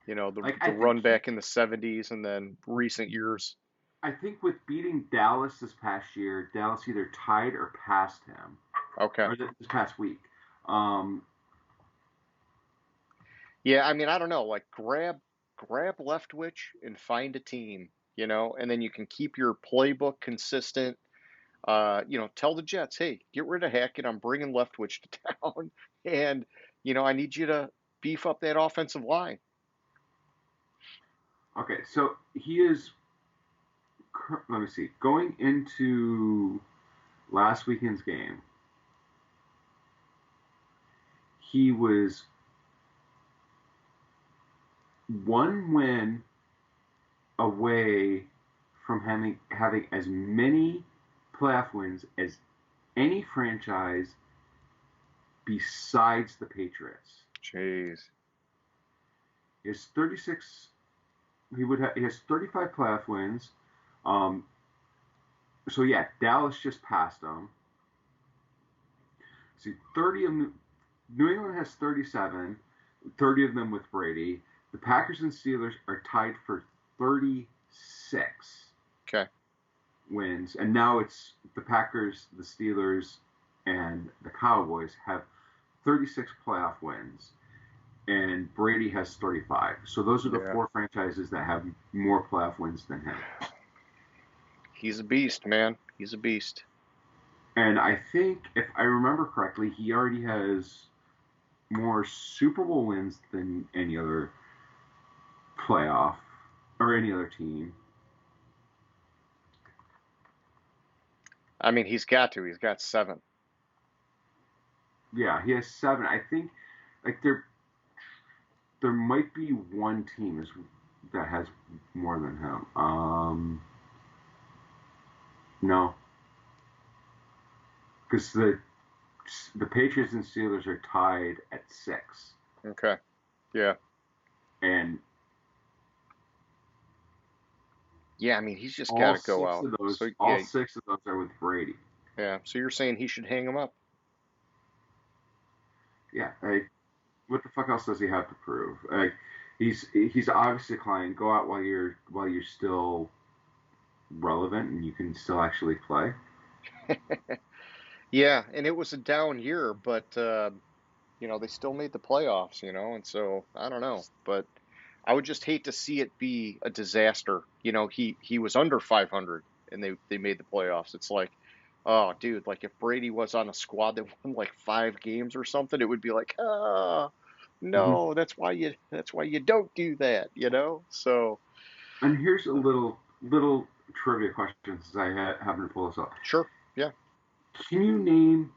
the run back in the 70s and then recent years. I think with beating Dallas this past year, Dallas either tied or passed him. Okay. Or this past week. Yeah, I mean, I don't know. Like, grab Leftwich and find a team, and then you can keep your playbook consistent. Tell the Jets, hey, get rid of Hackett. I'm bringing Leftwich to town, and I need you to beef up that offensive line. Okay, so he is. Let me see. Going into last weekend's game, he was 1 win away from having as many playoff wins as any franchise besides the Patriots. Jeez. He has 36. He has 35 playoff wins. So yeah, Dallas just passed them. See, 30 of New England has 37, 30 of them with Brady. The Packers and Steelers are tied for 36 wins, and now it's the Packers, the Steelers, and the Cowboys have 36 playoff wins, and Brady has 35. So those are the 4 franchises that have more playoff wins than him. He's a beast, man. He's a beast. And I think, if I remember correctly, he already has more Super Bowl wins than any other playoff or any other team. I mean, he's got to. He's got 7. Yeah, he has 7. I think like there might be one team that has more than him. No, because the Patriots and Steelers are tied at 6, Okay. Yeah. and Yeah, I mean, he's just got to go out. So all yeah, 6 of those are with Brady. yeah. So you're saying he should hang him up? Yeah, like what the fuck else does he have to prove? Like he's obviously declining. Go out while you're still relevant and you can still actually play. Yeah, and it was a down year, but they still made the playoffs, and so I don't know, but I would just hate to see it be a disaster. He was under 500 and they made the playoffs. It's like, oh, dude, like if Brady was on a squad that won like 5 games or something, it would be like, oh, Mm-hmm. no, that's why you don't do that, So, And here's a little trivia question since I happen to pull this up. sure, yeah. Can you name?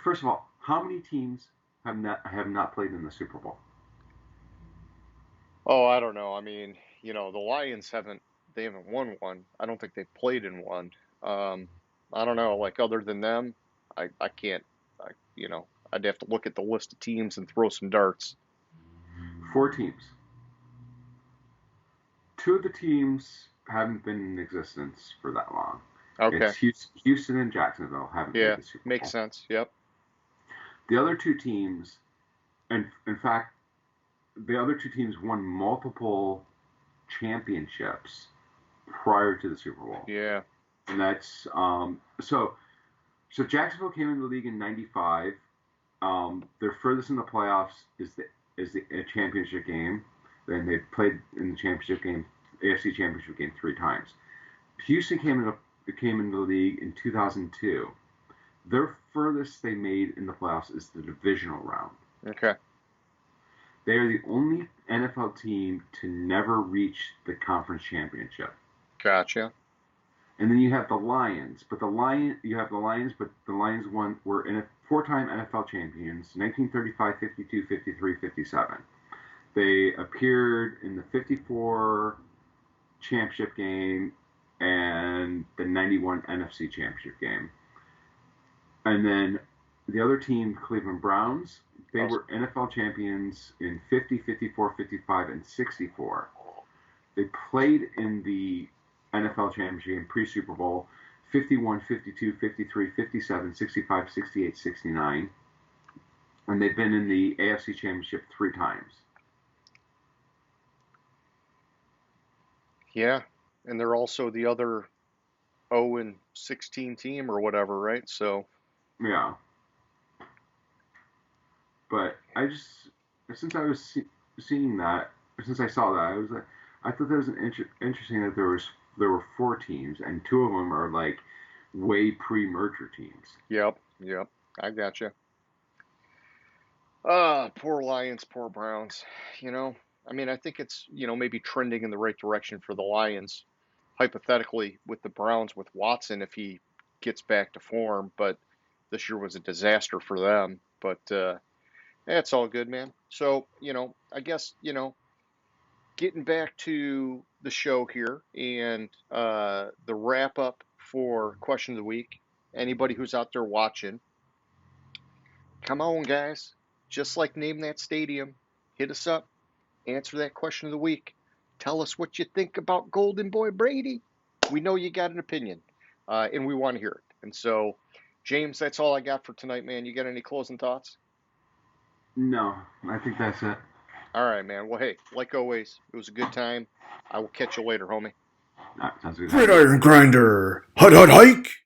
First of all, how many teams have not played in the Super Bowl? Oh, I don't know. I mean, the Lions haven't won one. I don't think they've played in one. Um, I don't know. Like other than them, I can't. I'd have to look at the list of teams and throw some darts. 4 teams. 2 of the teams haven't been in existence for that long. Okay. It's Houston and Jacksonville haven't played Yeah, the Super makes Bowl. sense. Yep. The other 2 teams, and in fact, the other 2 teams won multiple championships prior to the Super Bowl, Yeah. and that's so Jacksonville came into the league in '95. Their furthest in the playoffs is the championship game. Then they played in the championship game, AFC Championship game 3 times. Houston came into the league in 2002. Their furthest they made in the playoffs is the divisional round. Okay. They are the only NFL team to never reach the conference championship. Gotcha. And then you have the Lions, but the Lions were in a 4-time NFL champions, 1935, 52, 53, 57. They appeared in the 54 championship game and the 91 NFC championship game. And then the other team, Cleveland Browns, they Oh, were NFL champions in 50, 54, 55, and 64. They played in the NFL championship game pre-Super Bowl 51, 52, 53, 57, 65, 68, 69. And they've been in the AFC championship 3 times. yeah. And they're also the other 0 and 16 team or whatever, right? So, Yeah. But since I was seeing that, since I saw that, I thought that was interesting that there were 4 teams, and 2 of them are like way pre-merger teams. yep, yep. I gotcha. Ah, poor Lions, poor Browns. You know, I mean, I think it's, maybe trending in the right direction for the Lions, hypothetically, with the Browns, with Watson, if he gets back to form. But this year was a disaster for them. But it's all good, man. So, I guess, getting back to the show here and the wrap up for question of the week. Anybody who's out there watching, come on, guys. Just like name that stadium, hit us up, answer that question of the week. Tell us what you think about Golden Boy Brady. We know you got an opinion, and we want to hear it. And so, James, that's all I got for tonight, man. You got any closing thoughts? No, I think that's it. All right, man. Well, hey, like always, it was a good time. I will catch you later, homie. That sounds good. Gridiron Grinder. Hut hut hike.